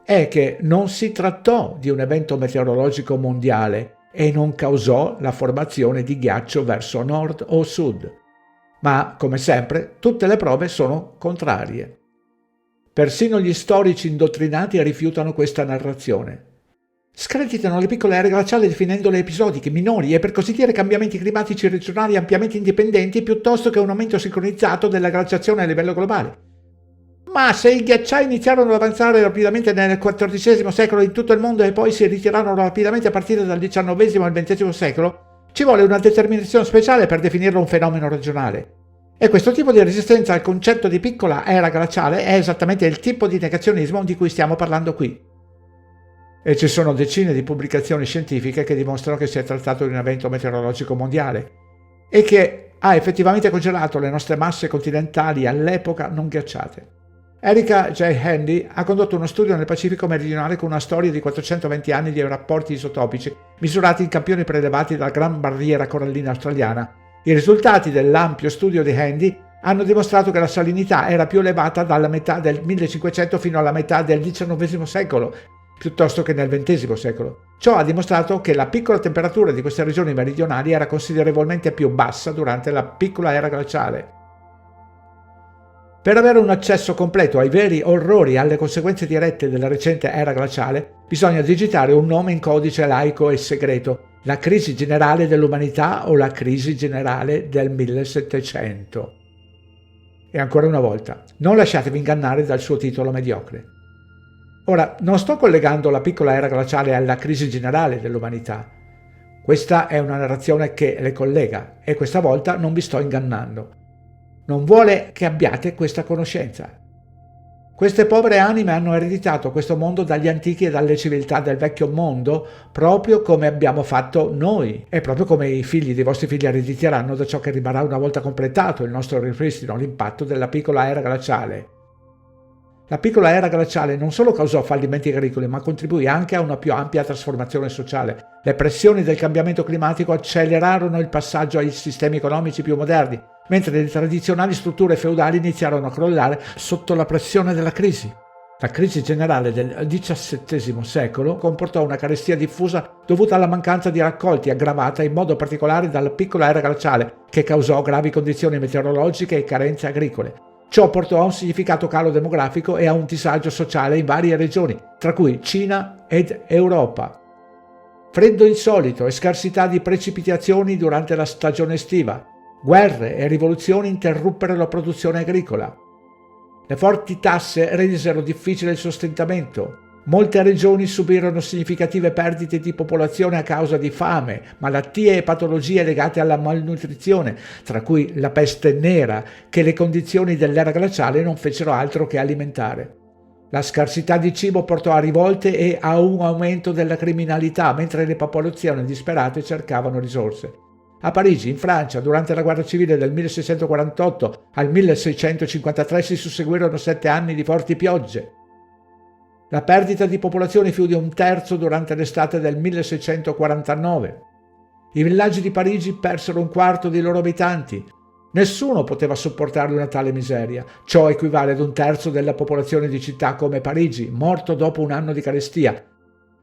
è che non si trattò di un evento meteorologico mondiale e non causò la formazione di ghiaccio verso nord o sud. Ma, come sempre, tutte le prove sono contrarie. Persino gli storici indottrinati rifiutano questa narrazione. Screditano le piccole ere glaciali definendole episodiche, minori e per così dire cambiamenti climatici regionali ampiamente indipendenti piuttosto che un aumento sincronizzato della glaciazione a livello globale. Ma se i ghiacciai iniziarono ad avanzare rapidamente nel XIV secolo in tutto il mondo e poi si ritirarono rapidamente a partire dal XIX e il XX secolo, ci vuole una determinazione speciale per definirlo un fenomeno regionale. E questo tipo di resistenza al concetto di piccola era glaciale è esattamente il tipo di negazionismo di cui stiamo parlando qui. E ci sono decine di pubblicazioni scientifiche che dimostrano che si è trattato di un evento meteorologico mondiale e che ha effettivamente congelato le nostre masse continentali all'epoca non ghiacciate. Erika J. Handy ha condotto uno studio nel Pacifico meridionale con una storia di 420 anni di rapporti isotopici misurati in campioni prelevati dalla Gran Barriera Corallina australiana. I risultati dell'ampio studio di Handy hanno dimostrato che la salinità era più elevata dalla metà del 1500 fino alla metà del XIX secolo, piuttosto che nel XX secolo. Ciò ha dimostrato che la piccola temperatura di queste regioni meridionali era considerevolmente più bassa durante la piccola era glaciale. Per avere un accesso completo ai veri orrori e alle conseguenze dirette della recente era glaciale, bisogna digitare un nome in codice laico e segreto: la crisi generale dell'umanità o la crisi generale del 1700. E ancora una volta, non lasciatevi ingannare dal suo titolo mediocre. Ora, non sto collegando la piccola era glaciale alla crisi generale dell'umanità. Questa è una narrazione che le collega e questa volta non vi sto ingannando. Non vuole che abbiate questa conoscenza. Queste povere anime hanno ereditato questo mondo dagli antichi e dalle civiltà del vecchio mondo, proprio come abbiamo fatto noi, e proprio come i figli dei vostri figli erediteranno da ciò che rimarrà una volta completato il nostro ripristino, l'impatto della piccola era glaciale. La piccola era glaciale non solo causò fallimenti agricoli, ma contribuì anche a una più ampia trasformazione sociale. Le pressioni del cambiamento climatico accelerarono il passaggio ai sistemi economici più moderni, mentre le tradizionali strutture feudali iniziarono a crollare sotto la pressione della crisi. La crisi generale del XVII secolo comportò una carestia diffusa dovuta alla mancanza di raccolti, aggravata in modo particolare dalla piccola era glaciale, che causò gravi condizioni meteorologiche e carenze agricole. Ciò portò a un significato calo demografico e a un disagio sociale in varie regioni, tra cui Cina ed Europa. Freddo insolito e scarsità di precipitazioni durante la stagione estiva. Guerre e rivoluzioni interruppero la produzione agricola. Le forti tasse resero difficile il sostentamento. Molte regioni subirono significative perdite di popolazione a causa di fame, malattie e patologie legate alla malnutrizione, tra cui la peste nera, che le condizioni dell'era glaciale non fecero altro che alimentare. La scarsità di cibo portò a rivolte e a un aumento della criminalità, mentre le popolazioni disperate cercavano risorse. A Parigi, in Francia, durante la guerra civile del 1648 al 1653 si susseguirono 7 anni di forti piogge. La perdita di popolazione fu di 1/3 durante l'estate del 1649. I villaggi di Parigi persero 1/4 dei loro abitanti. Nessuno poteva sopportare una tale miseria. Ciò equivale ad un terzo della popolazione di città come Parigi, morto dopo un anno di carestia.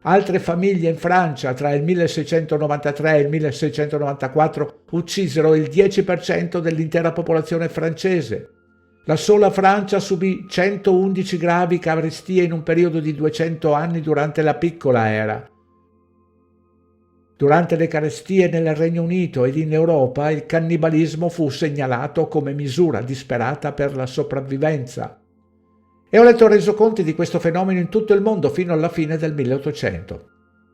Altre famiglie in Francia, tra il 1693 e il 1694, uccisero il 10% dell'intera popolazione francese. La sola Francia subì 111 gravi carestie in un periodo di 200 anni durante la piccola era. Durante le carestie nel Regno Unito ed in Europa il cannibalismo fu segnalato come misura disperata per la sopravvivenza. E ho letto resoconti di questo fenomeno in tutto il mondo fino alla fine del 1800.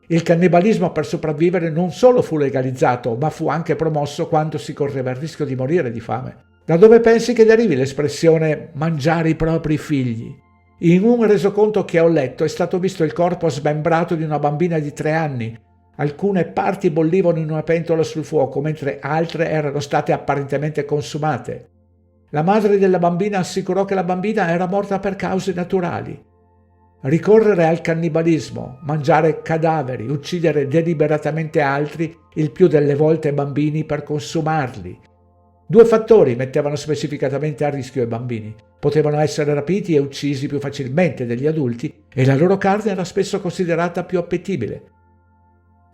Il cannibalismo per sopravvivere non solo fu legalizzato, ma fu anche promosso quando si correva il rischio di morire di fame. Da dove pensi che derivi l'espressione mangiare i propri figli? In un resoconto che ho letto è stato visto il corpo smembrato di una bambina di 3 anni. Alcune parti bollivano in una pentola sul fuoco, mentre altre erano state apparentemente consumate. La madre della bambina assicurò che la bambina era morta per cause naturali. Ricorrere al cannibalismo, mangiare cadaveri, uccidere deliberatamente altri, il più delle volte bambini per consumarli. 2 fattori mettevano specificatamente a rischio i bambini. Potevano essere rapiti e uccisi più facilmente degli adulti e la loro carne era spesso considerata più appetibile.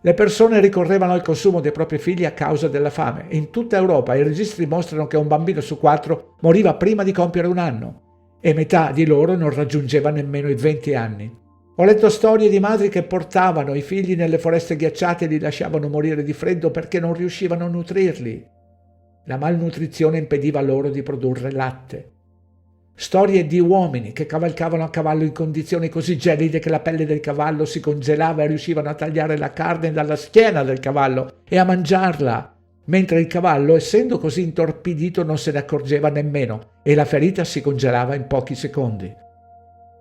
Le persone ricorrevano al consumo dei propri figli a causa della fame. In tutta Europa i registri mostrano che un bambino su 4 moriva prima di compiere 1 anno e metà di loro non raggiungeva nemmeno i 20 anni. Ho letto storie di madri che portavano i figli nelle foreste ghiacciate e li lasciavano morire di freddo perché non riuscivano a nutrirli. La malnutrizione impediva loro di produrre latte. Storie di uomini che cavalcavano a cavallo in condizioni così gelide che la pelle del cavallo si congelava e riuscivano a tagliare la carne dalla schiena del cavallo e a mangiarla, mentre il cavallo, essendo così intorpidito, non se ne accorgeva nemmeno e la ferita si congelava in pochi secondi.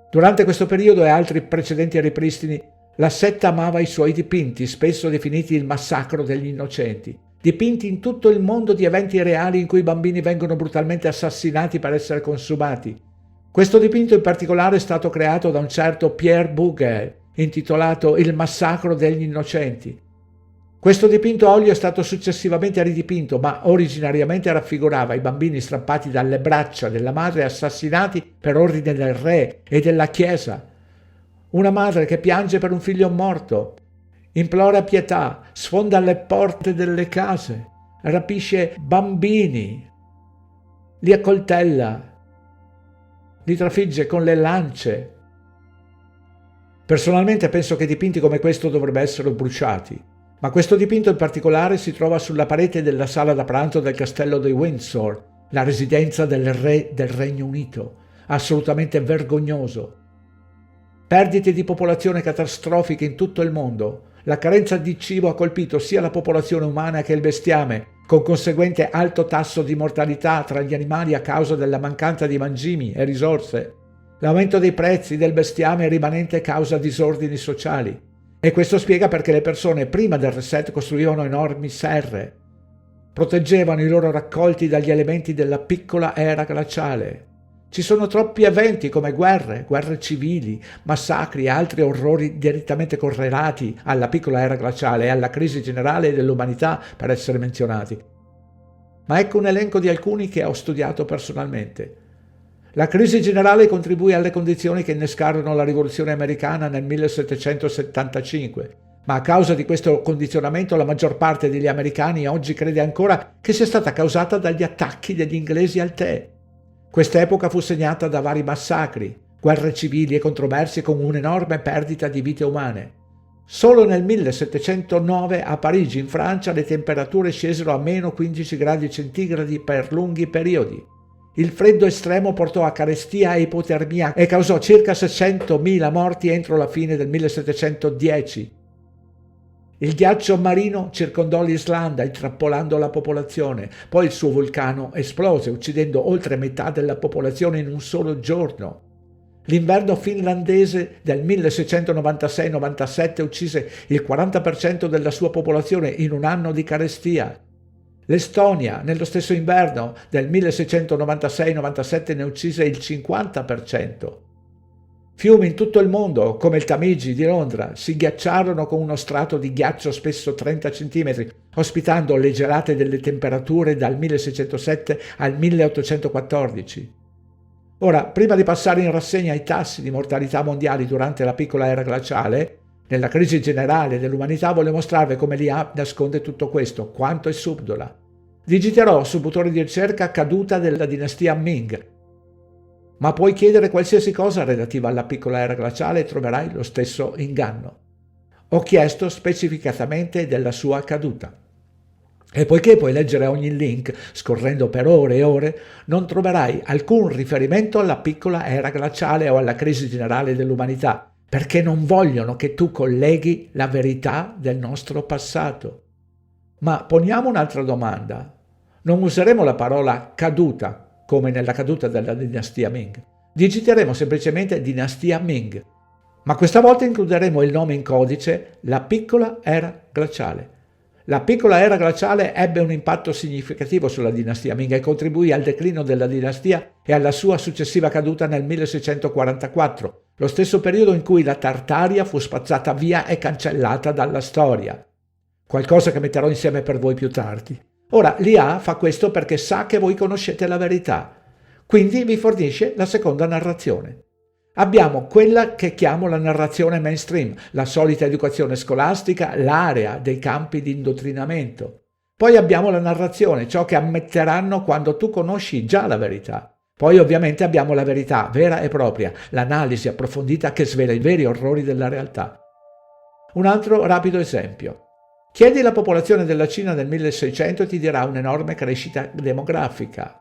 Durante questo periodo e altri precedenti ripristini, la setta amava i suoi dipinti, spesso definiti il massacro degli innocenti. Dipinti in tutto il mondo di eventi reali in cui i bambini vengono brutalmente assassinati per essere consumati. Questo dipinto in particolare è stato creato da un certo Pierre Bouguer, intitolato Il massacro degli innocenti. Questo dipinto a olio è stato successivamente ridipinto, ma originariamente raffigurava i bambini strappati dalle braccia della madre e assassinati per ordine del re e della Chiesa. Una madre che piange per un figlio morto, implora pietà, sfonda le porte delle case, rapisce bambini, li accoltella, li trafigge con le lance. Personalmente penso che dipinti come questo dovrebbero essere bruciati, ma questo dipinto in particolare si trova sulla parete della sala da pranzo del castello di Windsor, la residenza del re del Regno Unito. Assolutamente vergognoso. Perdite di popolazione catastrofiche in tutto il mondo. La carenza di cibo ha colpito sia la popolazione umana che il bestiame, con conseguente alto tasso di mortalità tra gli animali a causa della mancanza di mangimi e risorse. L'aumento dei prezzi del bestiame rimanente causa disordini sociali. E questo spiega perché le persone prima del reset costruivano enormi serre. Proteggevano i loro raccolti dagli elementi della piccola era glaciale. Ci sono troppi eventi come guerre civili, massacri e altri orrori direttamente correlati alla piccola era glaciale e alla crisi generale dell'umanità per essere menzionati. Ma ecco un elenco di alcuni che ho studiato personalmente. La crisi generale contribuì alle condizioni che innescarono la rivoluzione americana nel 1775, ma a causa di questo condizionamento la maggior parte degli americani oggi crede ancora che sia stata causata dagli attacchi degli inglesi al tè. Quest'epoca fu segnata da vari massacri, guerre civili e controversie con un'enorme perdita di vite umane. Solo nel 1709 a Parigi, in Francia, le temperature scesero a meno 15 gradi centigradi per lunghi periodi. Il freddo estremo portò a carestia e ipotermia e causò circa 600.000 morti entro la fine del 1710. Il ghiaccio marino circondò l'Islanda, intrappolando la popolazione. Poi il suo vulcano esplose, uccidendo oltre metà della popolazione in un solo giorno. L'inverno finlandese del 1696-97 uccise il 40% della sua popolazione in un anno di carestia. L'Estonia, nello stesso inverno del 1696-97, ne uccise il 50%. Fiumi in tutto il mondo, come il Tamigi di Londra, si ghiacciarono con uno strato di ghiaccio spesso 30 cm, ospitando le gelate delle temperature dal 1607 al 1814. Ora, prima di passare in rassegna i tassi di mortalità mondiali durante la piccola era glaciale, nella crisi generale dell'umanità voglio mostrarvi come l'IA nasconde tutto questo, quanto è subdola. Digiterò sul motore di ricerca caduta della dinastia Ming, ma puoi chiedere qualsiasi cosa relativa alla piccola era glaciale e troverai lo stesso inganno. Ho chiesto specificatamente della sua caduta. E poiché puoi leggere ogni link scorrendo per ore e ore, non troverai alcun riferimento alla piccola era glaciale o alla crisi generale dell'umanità, perché non vogliono che tu colleghi la verità del nostro passato. Ma poniamo un'altra domanda. Non useremo la parola caduta, come nella caduta della dinastia Ming. Digiteremo semplicemente dinastia Ming, ma questa volta includeremo il nome in codice la piccola era glaciale. La piccola era glaciale ebbe un impatto significativo sulla dinastia Ming e contribuì al declino della dinastia e alla sua successiva caduta nel 1644, lo stesso periodo in cui la Tartaria fu spazzata via e cancellata dalla storia. Qualcosa che metterò insieme per voi più tardi. Ora, l'IA fa questo perché sa che voi conoscete la verità, quindi vi fornisce la seconda narrazione. Abbiamo quella che chiamo la narrazione mainstream, la solita educazione scolastica, l'area dei campi di indottrinamento. Poi abbiamo la narrazione, ciò che ammetteranno quando tu conosci già la verità. Poi ovviamente abbiamo la verità vera e propria, l'analisi approfondita che svela i veri orrori della realtà. Un altro rapido esempio. Chiedi la popolazione della Cina nel 1600 e ti dirà un'enorme crescita demografica.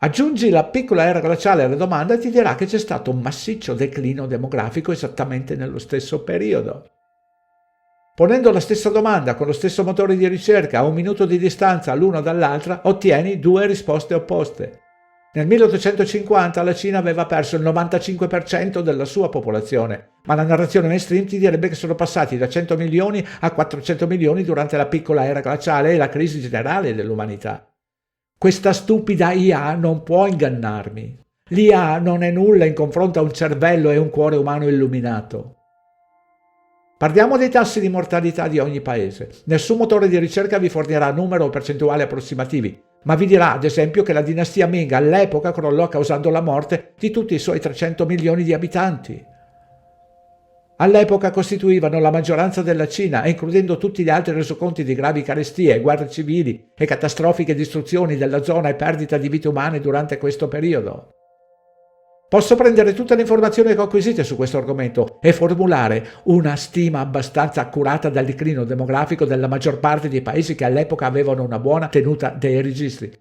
Aggiungi la piccola era glaciale alla domanda e ti dirà che c'è stato un massiccio declino demografico esattamente nello stesso periodo. Ponendo la stessa domanda con lo stesso motore di ricerca a un minuto di distanza l'una dall'altra, ottieni due risposte opposte. Nel 1850 la Cina aveva perso il 95% della sua popolazione, ma la narrazione mainstream ti direbbe che sono passati da 100 milioni a 400 milioni durante la piccola era glaciale e la crisi generale dell'umanità. Questa stupida IA non può ingannarmi. L'IA non è nulla in confronto a un cervello e un cuore umano illuminato. Parliamo dei tassi di mortalità di ogni paese. Nessun motore di ricerca vi fornirà numero o percentuali approssimativi, ma vi dirà ad esempio che la dinastia Ming all'epoca crollò causando la morte di tutti i suoi 300 milioni di abitanti. All'epoca costituivano la maggioranza della Cina, includendo tutti gli altri resoconti di gravi carestie, guerre civili e catastrofiche distruzioni della zona e perdita di vite umane durante questo periodo. Posso prendere tutte le informazioni che ho acquisite su questo argomento e formulare una stima abbastanza accurata del declino demografico della maggior parte dei paesi che all'epoca avevano una buona tenuta dei registri.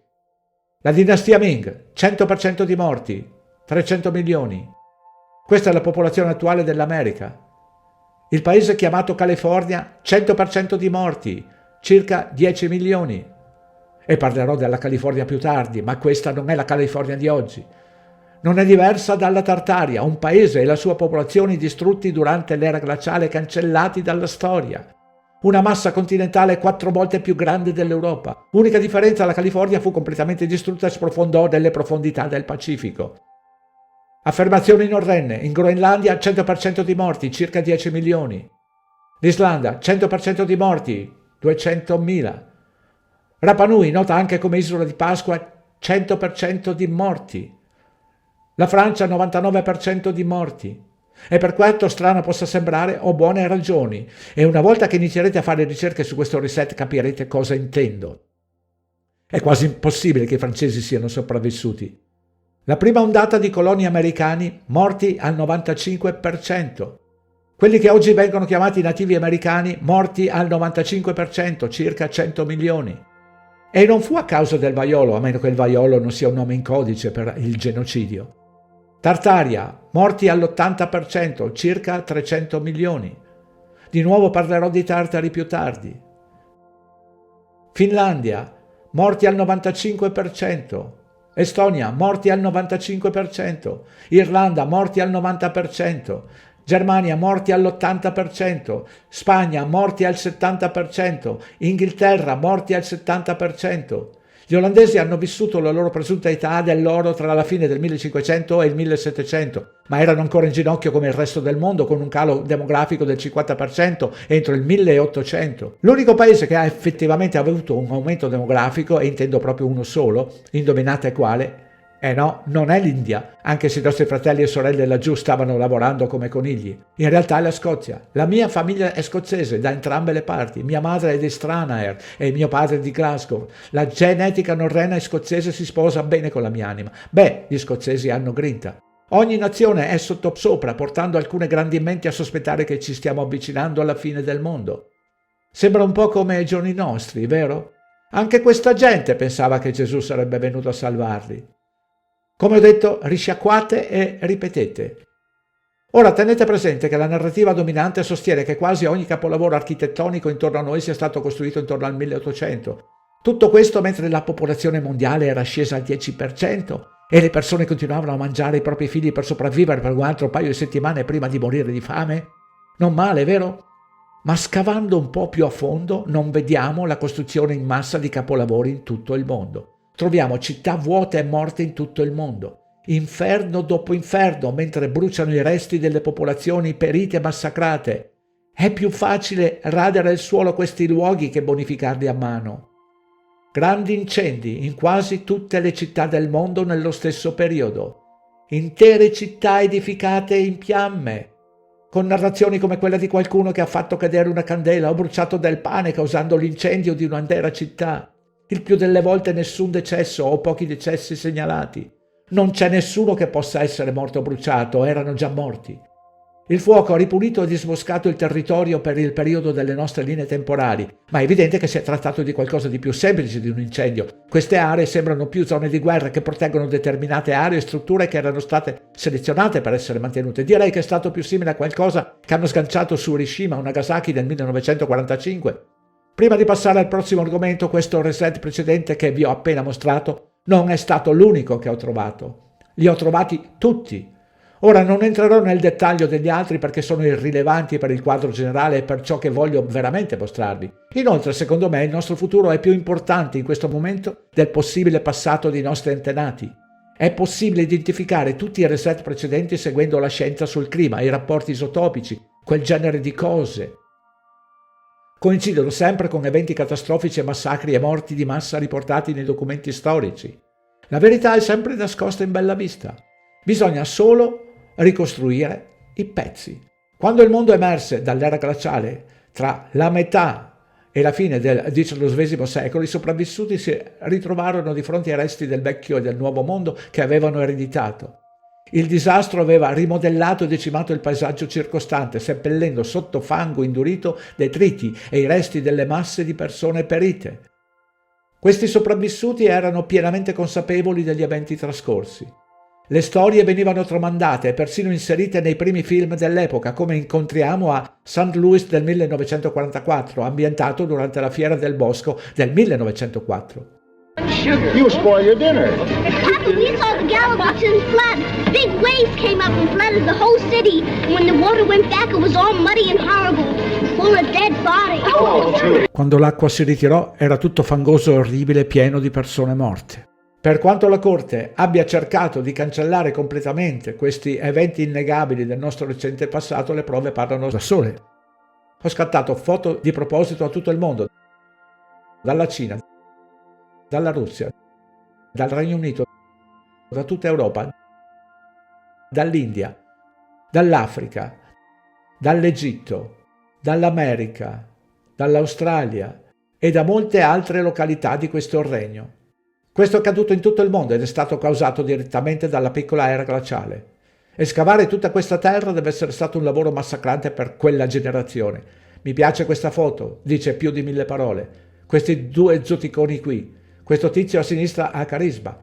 La dinastia Ming, 100% di morti, 300 milioni. Questa è la popolazione attuale dell'America. Il paese chiamato California, 100% di morti, circa 10 milioni. E parlerò della California più tardi, ma questa non è la California di oggi. Non è diversa dalla Tartaria, un paese e la sua popolazione distrutti durante l'era glaciale e cancellati dalla storia. Una massa continentale 4 volte più grande dell'Europa. Unica differenza, la California fu completamente distrutta e sprofondò nelle profondità del Pacifico. Affermazioni norrenne, in Groenlandia 100% di morti, circa 10 milioni. L'Islanda, 100% di morti, 200.000. Rapa Nui, nota anche come Isola di Pasqua, 100% di morti. La Francia, 99% di morti. E per quanto strano possa sembrare, ho buone ragioni. E una volta che inizierete a fare ricerche su questo reset capirete cosa intendo. È quasi impossibile che i francesi siano sopravvissuti. La prima ondata di coloni americani morti al 95%. Quelli che oggi vengono chiamati nativi americani morti al 95%, circa 100 milioni. E non fu a causa del vaiolo, a meno che il vaiolo non sia un nome in codice per il genocidio. Tartaria, morti all'80%, circa 300 milioni. Di nuovo parlerò di tartari più tardi. Finlandia, morti al 95%. Estonia, morti al 95%, Irlanda, morti al 90%, Germania, morti all'80%, Spagna, morti al 70%, Inghilterra, morti al 70%, Gli olandesi hanno vissuto la loro presunta età dell'oro tra la fine del 1500 e il 1700, ma erano ancora in ginocchio come il resto del mondo, con un calo demografico del 50% entro il 1800. L'unico paese che ha effettivamente avuto un aumento demografico, e intendo proprio uno solo, indovinate quale? No, non è l'India, anche se i nostri fratelli e sorelle laggiù stavano lavorando come conigli. In realtà è la Scozia. La mia famiglia è scozzese da entrambe le parti. Mia madre è di Stranraer e mio padre di Glasgow. La genetica norrena e scozzese si sposa bene con la mia anima. Beh, gli scozzesi hanno grinta. Ogni nazione è sottosopra, portando alcune grandi menti a sospettare che ci stiamo avvicinando alla fine del mondo. Sembra un po' come ai giorni nostri, vero? Anche questa gente pensava che Gesù sarebbe venuto a salvarli. Come ho detto, risciacquate e ripetete. Ora tenete presente che la narrativa dominante sostiene che quasi ogni capolavoro architettonico intorno a noi sia stato costruito intorno al 1800. Tutto questo mentre la popolazione mondiale era scesa al 10% e le persone continuavano a mangiare i propri figli per sopravvivere per un altro paio di settimane prima di morire di fame? Non male, vero? Ma scavando un po' più a fondo non vediamo la costruzione in massa di capolavori in tutto il mondo. Troviamo città vuote e morte in tutto il mondo, inferno dopo inferno, mentre bruciano i resti delle popolazioni perite e massacrate. È più facile radere al suolo questi luoghi che bonificarli a mano. Grandi incendi in quasi tutte le città del mondo nello stesso periodo. Intere città edificate in fiamme, con narrazioni come quella di qualcuno che ha fatto cadere una candela o bruciato del pane causando l'incendio di un'intera città. Il più delle volte nessun decesso o pochi decessi segnalati. Non c'è nessuno che possa essere morto o bruciato, erano già morti. Il fuoco ha ripulito e disboscato il territorio per il periodo delle nostre linee temporali, ma è evidente che si è trattato di qualcosa di più semplice di un incendio. Queste aree sembrano più zone di guerra che proteggono determinate aree e strutture che erano state selezionate per essere mantenute. Direi che è stato più simile a qualcosa che hanno sganciato su Hiroshima o Nagasaki nel 1945. Prima di passare al prossimo argomento, questo reset precedente che vi ho appena mostrato non è stato l'unico che ho trovato. Li ho trovati tutti. Ora non entrerò nel dettaglio degli altri perché sono irrilevanti per il quadro generale e per ciò che voglio veramente mostrarvi. Inoltre, secondo me, il nostro futuro è più importante in questo momento del possibile passato dei nostri antenati. È possibile identificare tutti i reset precedenti seguendo la scienza sul clima, i rapporti isotopici, quel genere di cose. Coincidono sempre con eventi catastrofici e massacri e morti di massa riportati nei documenti storici. La verità è sempre nascosta in bella vista. Bisogna solo ricostruire i pezzi. Quando il mondo emerse dall'era glaciale, tra la metà e la fine del XIX secolo, i sopravvissuti si ritrovarono di fronte ai resti del vecchio e del nuovo mondo che avevano ereditato. Il disastro aveva rimodellato e decimato il paesaggio circostante, seppellendo sotto fango indurito detriti e i resti delle masse di persone perite. Questi sopravvissuti erano pienamente consapevoli degli eventi trascorsi. Le storie venivano tramandate e persino inserite nei primi film dell'epoca, come incontriamo a St. Louis del 1944, ambientato durante la Fiera del Bosco del 1904. You spoil your dinner. Papa, we saw the Galveston flood. Big waves came up and flooded the whole city. And when the water went back, it was all muddy and horrible, full of dead bodies. Quando l'acqua si ritirò, era tutto fangoso e orribile, pieno di persone morte. Per quanto la Corte abbia cercato di cancellare completamente questi eventi innegabili del nostro recente passato, le prove parlano da sole. Ho scattato foto di proposito a tutto il mondo, dalla Cina, dalla Russia, dal Regno Unito, da tutta Europa, dall'India, dall'Africa, dall'Egitto, dall'America, dall'Australia e da molte altre località di questo regno. Questo è accaduto in tutto il mondo ed è stato causato direttamente dalla piccola era glaciale. E scavare tutta questa terra deve essere stato un lavoro massacrante per quella generazione. Mi piace questa foto, dice più di 1000 parole. Questi due zoticoni qui. Questo tizio a sinistra ha carisma.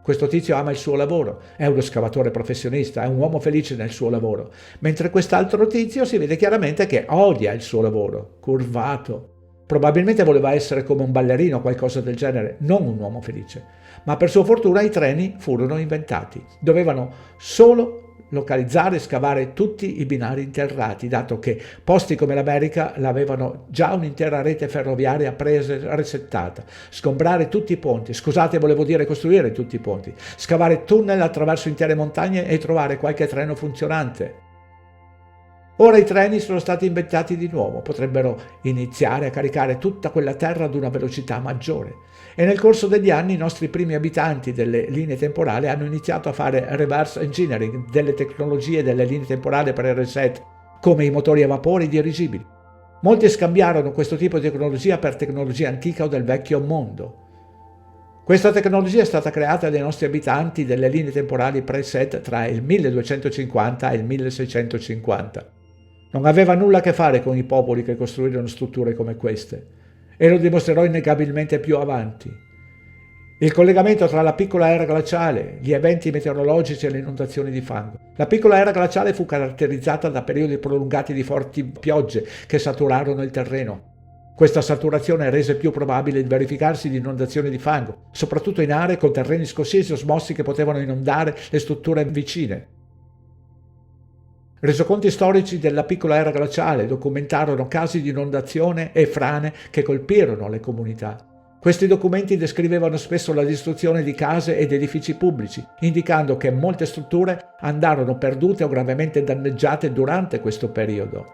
Questo tizio ama il suo lavoro, è uno scavatore professionista, è un uomo felice nel suo lavoro. Mentre quest'altro tizio si vede chiaramente che odia il suo lavoro, curvato. Probabilmente voleva essere come un ballerino o qualcosa del genere, non un uomo felice. Ma per sua fortuna i treni furono inventati. Dovevano solo localizzare e scavare tutti i binari interrati, dato che posti come l'America l'avevano già un'intera rete ferroviaria resettata, sgombrare tutti i ponti, scusate volevo dire costruire tutti i ponti, scavare tunnel attraverso intere montagne e trovare qualche treno funzionante. Ora i treni sono stati inventati di nuovo, potrebbero iniziare a caricare tutta quella terra ad una velocità maggiore. E nel corso degli anni i nostri primi abitanti delle linee temporali hanno iniziato a fare reverse engineering delle tecnologie delle linee temporali per il reset, come i motori a vapore dirigibili. Molti scambiarono questo tipo di tecnologia per tecnologia antica o del vecchio mondo. Questa tecnologia è stata creata dai nostri abitanti delle linee temporali preset tra il 1250 e il 1650. Non aveva nulla a che fare con i popoli che costruirono strutture come queste, e lo dimostrerò innegabilmente più avanti. Il collegamento tra la piccola era glaciale, gli eventi meteorologici e le inondazioni di fango. La piccola era glaciale fu caratterizzata da periodi prolungati di forti piogge che saturarono il terreno. Questa saturazione rese più probabile il verificarsi di inondazioni di fango, soprattutto in aree con terreni scossesi o smossi che potevano inondare le strutture vicine. Resoconti storici della piccola era glaciale documentarono casi di inondazione e frane che colpirono le comunità. Questi documenti descrivevano spesso la distruzione di case ed edifici pubblici, indicando che molte strutture andarono perdute o gravemente danneggiate durante questo periodo.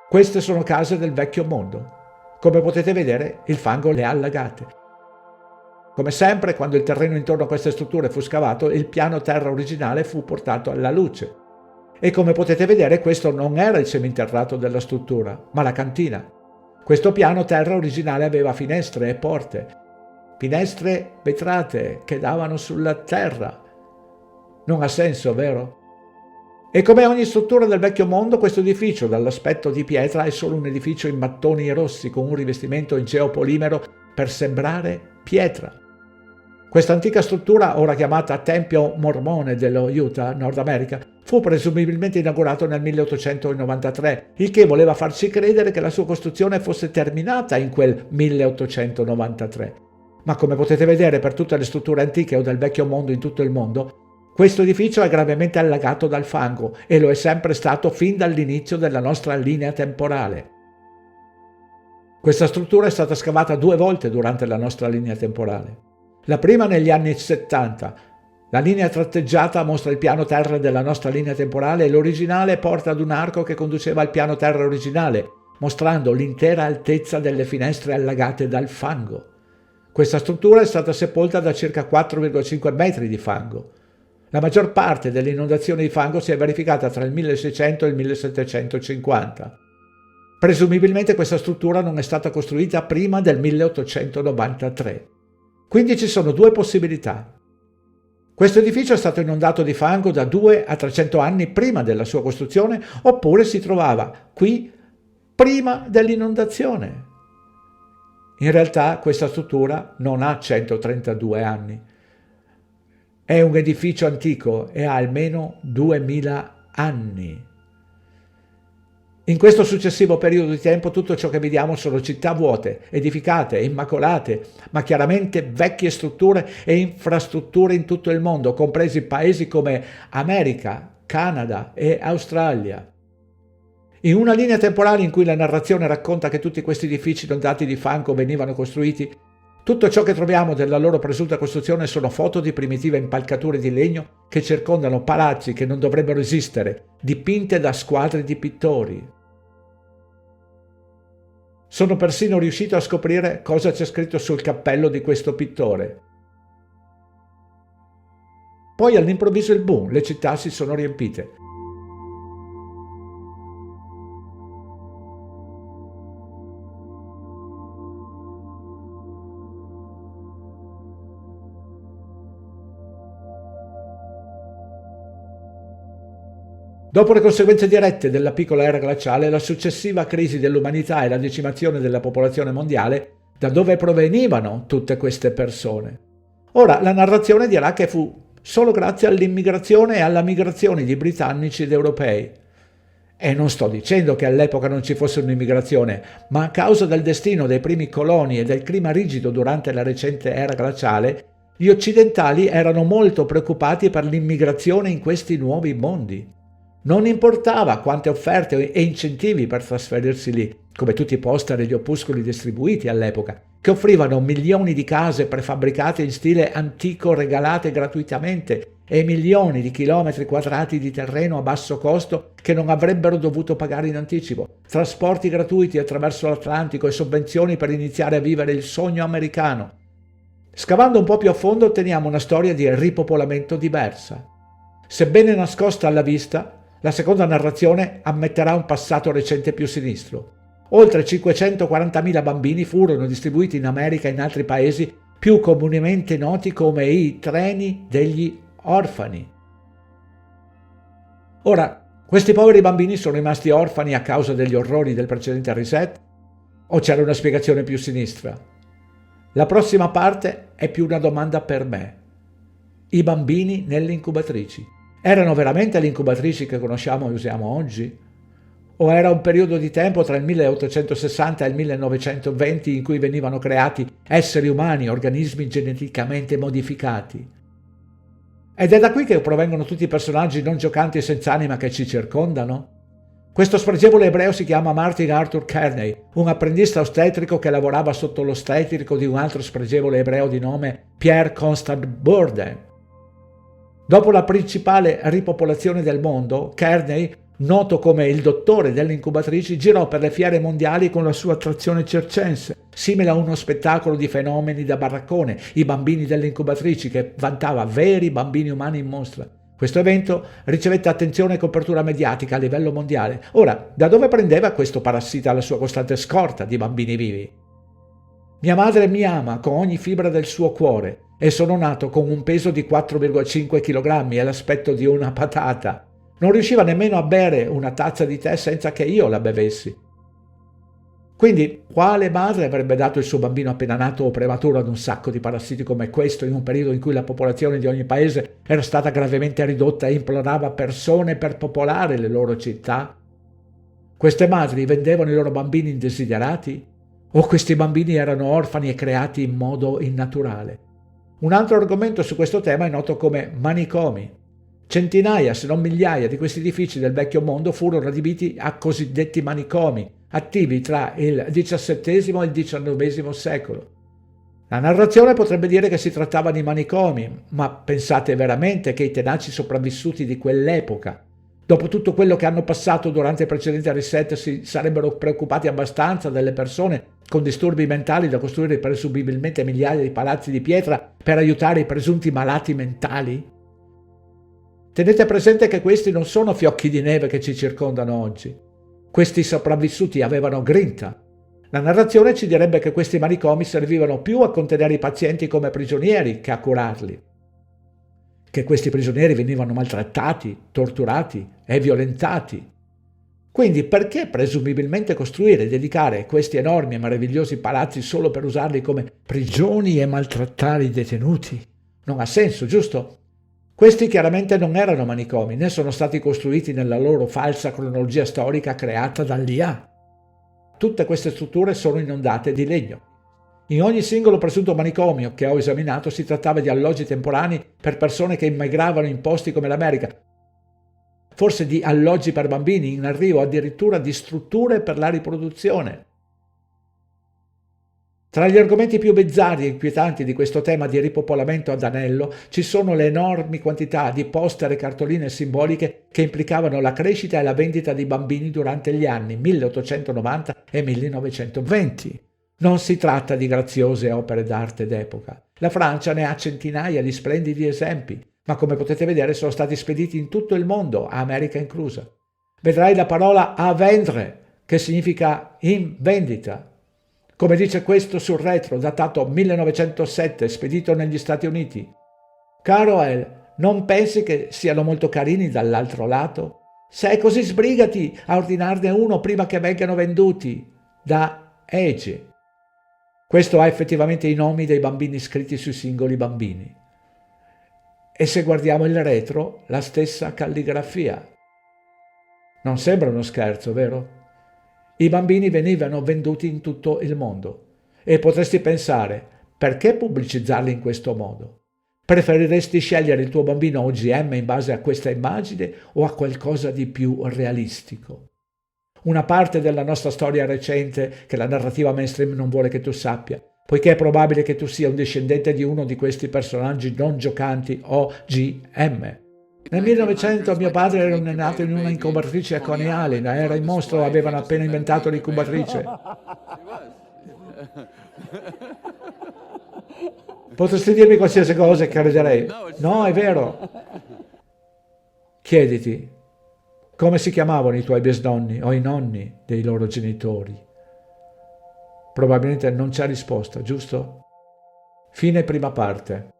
Queste sono case del vecchio mondo. Come potete vedere, il fango le ha allagate. Come sempre, quando il terreno intorno a queste strutture fu scavato, il piano terra originale fu portato alla luce. E come potete vedere, questo non era il seminterrato della struttura, ma la cantina. Questo piano terra originale aveva finestre e porte, finestre vetrate che davano sulla terra. Non ha senso, vero? E come ogni struttura del vecchio mondo, questo edificio, dall'aspetto di pietra, è solo un edificio in mattoni rossi con un rivestimento in geopolimero per sembrare pietra. Questa antica struttura, ora chiamata Tempio Mormone dello Utah, Nord America, fu presumibilmente inaugurato nel 1893, il che voleva farci credere che la sua costruzione fosse terminata in quel 1893. Ma come potete vedere per tutte le strutture antiche o del vecchio mondo in tutto il mondo, questo edificio è gravemente allagato dal fango e lo è sempre stato fin dall'inizio della nostra linea temporale. Questa struttura è stata scavata 2 volte durante la nostra linea temporale. La prima negli anni 70. La linea tratteggiata mostra il piano terra della nostra linea temporale e l'originale porta ad un arco che conduceva al piano terra originale, mostrando l'intera altezza delle finestre allagate dal fango. Questa struttura è stata sepolta da circa 4,5 metri di fango. La maggior parte delle inondazioni di fango si è verificata tra il 1600 e il 1750. Presumibilmente questa struttura non è stata costruita prima del 1893. Quindi ci sono 2 possibilità. Questo edificio è stato inondato di fango da 2 a 300 anni prima della sua costruzione, oppure si trovava qui prima dell'inondazione. In realtà questa struttura non ha 132 anni. È un edificio antico e ha almeno 2000 anni. In questo successivo periodo di tempo tutto ciò che vediamo sono città vuote, edificate, immacolate, ma chiaramente vecchie strutture e infrastrutture in tutto il mondo, compresi paesi come America, Canada e Australia. In una linea temporale in cui la narrazione racconta che tutti questi edifici inondati di fango venivano costruiti, tutto ciò che troviamo della loro presunta costruzione sono foto di primitive impalcature di legno che circondano palazzi che non dovrebbero esistere, dipinte da squadre di pittori. Sono persino riuscito a scoprire cosa c'è scritto sul cappello di questo pittore. Poi all'improvviso il boom, le città si sono riempite. Dopo le conseguenze dirette della piccola era glaciale, la successiva crisi dell'umanità e la decimazione della popolazione mondiale, da dove provenivano tutte queste persone? Ora, la narrazione dirà che fu solo grazie all'immigrazione e alla migrazione di britannici ed europei. E non sto dicendo che all'epoca non ci fosse un'immigrazione, ma a causa del destino dei primi coloni e del clima rigido durante la recente era glaciale, Gli occidentali erano molto preoccupati per l'immigrazione in questi nuovi mondi. Non importava quante offerte e incentivi per trasferirsi lì, come tutti i poster e gli opuscoli distribuiti all'epoca, che offrivano milioni di case prefabbricate in stile antico regalate gratuitamente e milioni di chilometri quadrati di terreno a basso costo che non avrebbero dovuto pagare in anticipo, trasporti gratuiti attraverso l'Atlantico e sovvenzioni per iniziare a vivere il sogno americano. Scavando un po' più a fondo otteniamo una storia di ripopolamento diversa. Sebbene nascosta alla vista, la seconda narrazione ammetterà un passato recente più sinistro. Oltre 540.000 bambini furono distribuiti in America e in altri paesi più comunemente noti come i treni degli orfani. Ora, questi poveri bambini sono rimasti orfani a causa degli orrori del precedente reset? O c'era una spiegazione più sinistra? La prossima parte è più una domanda per me. I bambini nelle incubatrici. Erano veramente le incubatrici che conosciamo e usiamo oggi? O era un periodo di tempo tra il 1860 e il 1920 in cui venivano creati esseri umani, organismi geneticamente modificati? Ed è da qui che provengono tutti i personaggi non giocanti e senza anima che ci circondano? Questo spregevole ebreo si chiama Martin Arthur Kearney, un apprendista ostetrico che lavorava sotto l'ostetrico di un altro spregevole ebreo di nome Pierre Constant Bourdain. Dopo la principale ripopolazione del mondo, Kearney, noto come il dottore delle incubatrici, girò per le fiere mondiali con la sua attrazione circense, simile a uno spettacolo di fenomeni da baraccone, i bambini delle incubatrici, che vantava veri bambini umani in mostra. Questo evento ricevette attenzione e copertura mediatica a livello mondiale. Ora, da dove prendeva questo parassita la sua costante scorta di bambini vivi? Mia madre mi ama con ogni fibra del suo cuore e sono nato con un peso di 4,5 kg e l'aspetto di una patata. Non riusciva nemmeno a bere una tazza di tè senza che io la bevessi. Quindi, quale madre avrebbe dato il suo bambino appena nato o prematuro ad un sacco di parassiti come questo in un periodo in cui la popolazione di ogni paese era stata gravemente ridotta e implorava persone per popolare le loro città? Queste madri vendevano i loro bambini indesiderati? O questi bambini erano orfani e creati in modo innaturale? Un altro argomento su questo tema è noto come manicomi. Centinaia, se non migliaia, di questi edifici del vecchio mondo furono adibiti a cosiddetti manicomi, attivi tra il XVII e il XIX secolo. La narrazione potrebbe dire che si trattava di manicomi, ma pensate veramente che i tenaci sopravvissuti di quell'epoca, dopo tutto quello che hanno passato durante il precedente reset, si sarebbero preoccupati abbastanza delle persone con disturbi mentali da costruire presumibilmente migliaia di palazzi di pietra per aiutare i presunti malati mentali? Tenete presente che questi non sono fiocchi di neve che ci circondano oggi. Questi sopravvissuti avevano grinta. La narrazione ci direbbe che questi manicomi servivano più a contenere i pazienti come prigionieri che a curarli. Che questi prigionieri venivano maltrattati, torturati e violentati. Quindi perché presumibilmente costruire e dedicare questi enormi e meravigliosi palazzi solo per usarli come prigioni e maltrattare i detenuti? Non ha senso, giusto? Questi chiaramente non erano manicomi, né sono stati costruiti nella loro falsa cronologia storica creata dall'IA. Tutte queste strutture sono inondate di legno. In ogni singolo presunto manicomio che ho esaminato si trattava di alloggi temporanei per persone che immigravano in posti come l'America, forse di alloggi per bambini in arrivo, addirittura di strutture per la riproduzione. Tra gli argomenti più bizzarri e inquietanti di questo tema di ripopolamento ad anello ci sono le enormi quantità di poster e cartoline simboliche che implicavano la crescita e la vendita di bambini durante gli anni 1890 e 1920. Non si tratta di graziose opere d'arte d'epoca. La Francia ne ha centinaia di splendidi esempi, ma come potete vedere sono stati spediti in tutto il mondo, America inclusa. Vedrai la parola à vendre, che significa in vendita. Come dice questo sul retro, datato 1907, spedito negli Stati Uniti. Caro El, non pensi che siano molto carini dall'altro lato? Se è così sbrigati a ordinarne uno prima che vengano venduti. Da Ege. Questo ha effettivamente i nomi dei bambini scritti sui singoli bambini. E se guardiamo il retro, la stessa calligrafia. Non sembra uno scherzo, vero? I bambini venivano venduti in tutto il mondo e potresti pensare, perché pubblicizzarli in questo modo? Preferiresti scegliere il tuo bambino OGM in base a questa immagine o a qualcosa di più realistico? Una parte della nostra storia recente che la narrativa mainstream non vuole che tu sappia, poiché è probabile che tu sia un discendente di uno di questi personaggi non giocanti OGM. Nel 1900 mio padre era nato in una incubatrice coniale, era il mostro, avevano appena inventato l'incubatrice. Potresti dirmi qualsiasi cosa e crederei. No, è vero. Chiediti, come si chiamavano i tuoi bisnonni o i nonni dei loro genitori? Probabilmente non c'è risposta, giusto? Fine prima parte.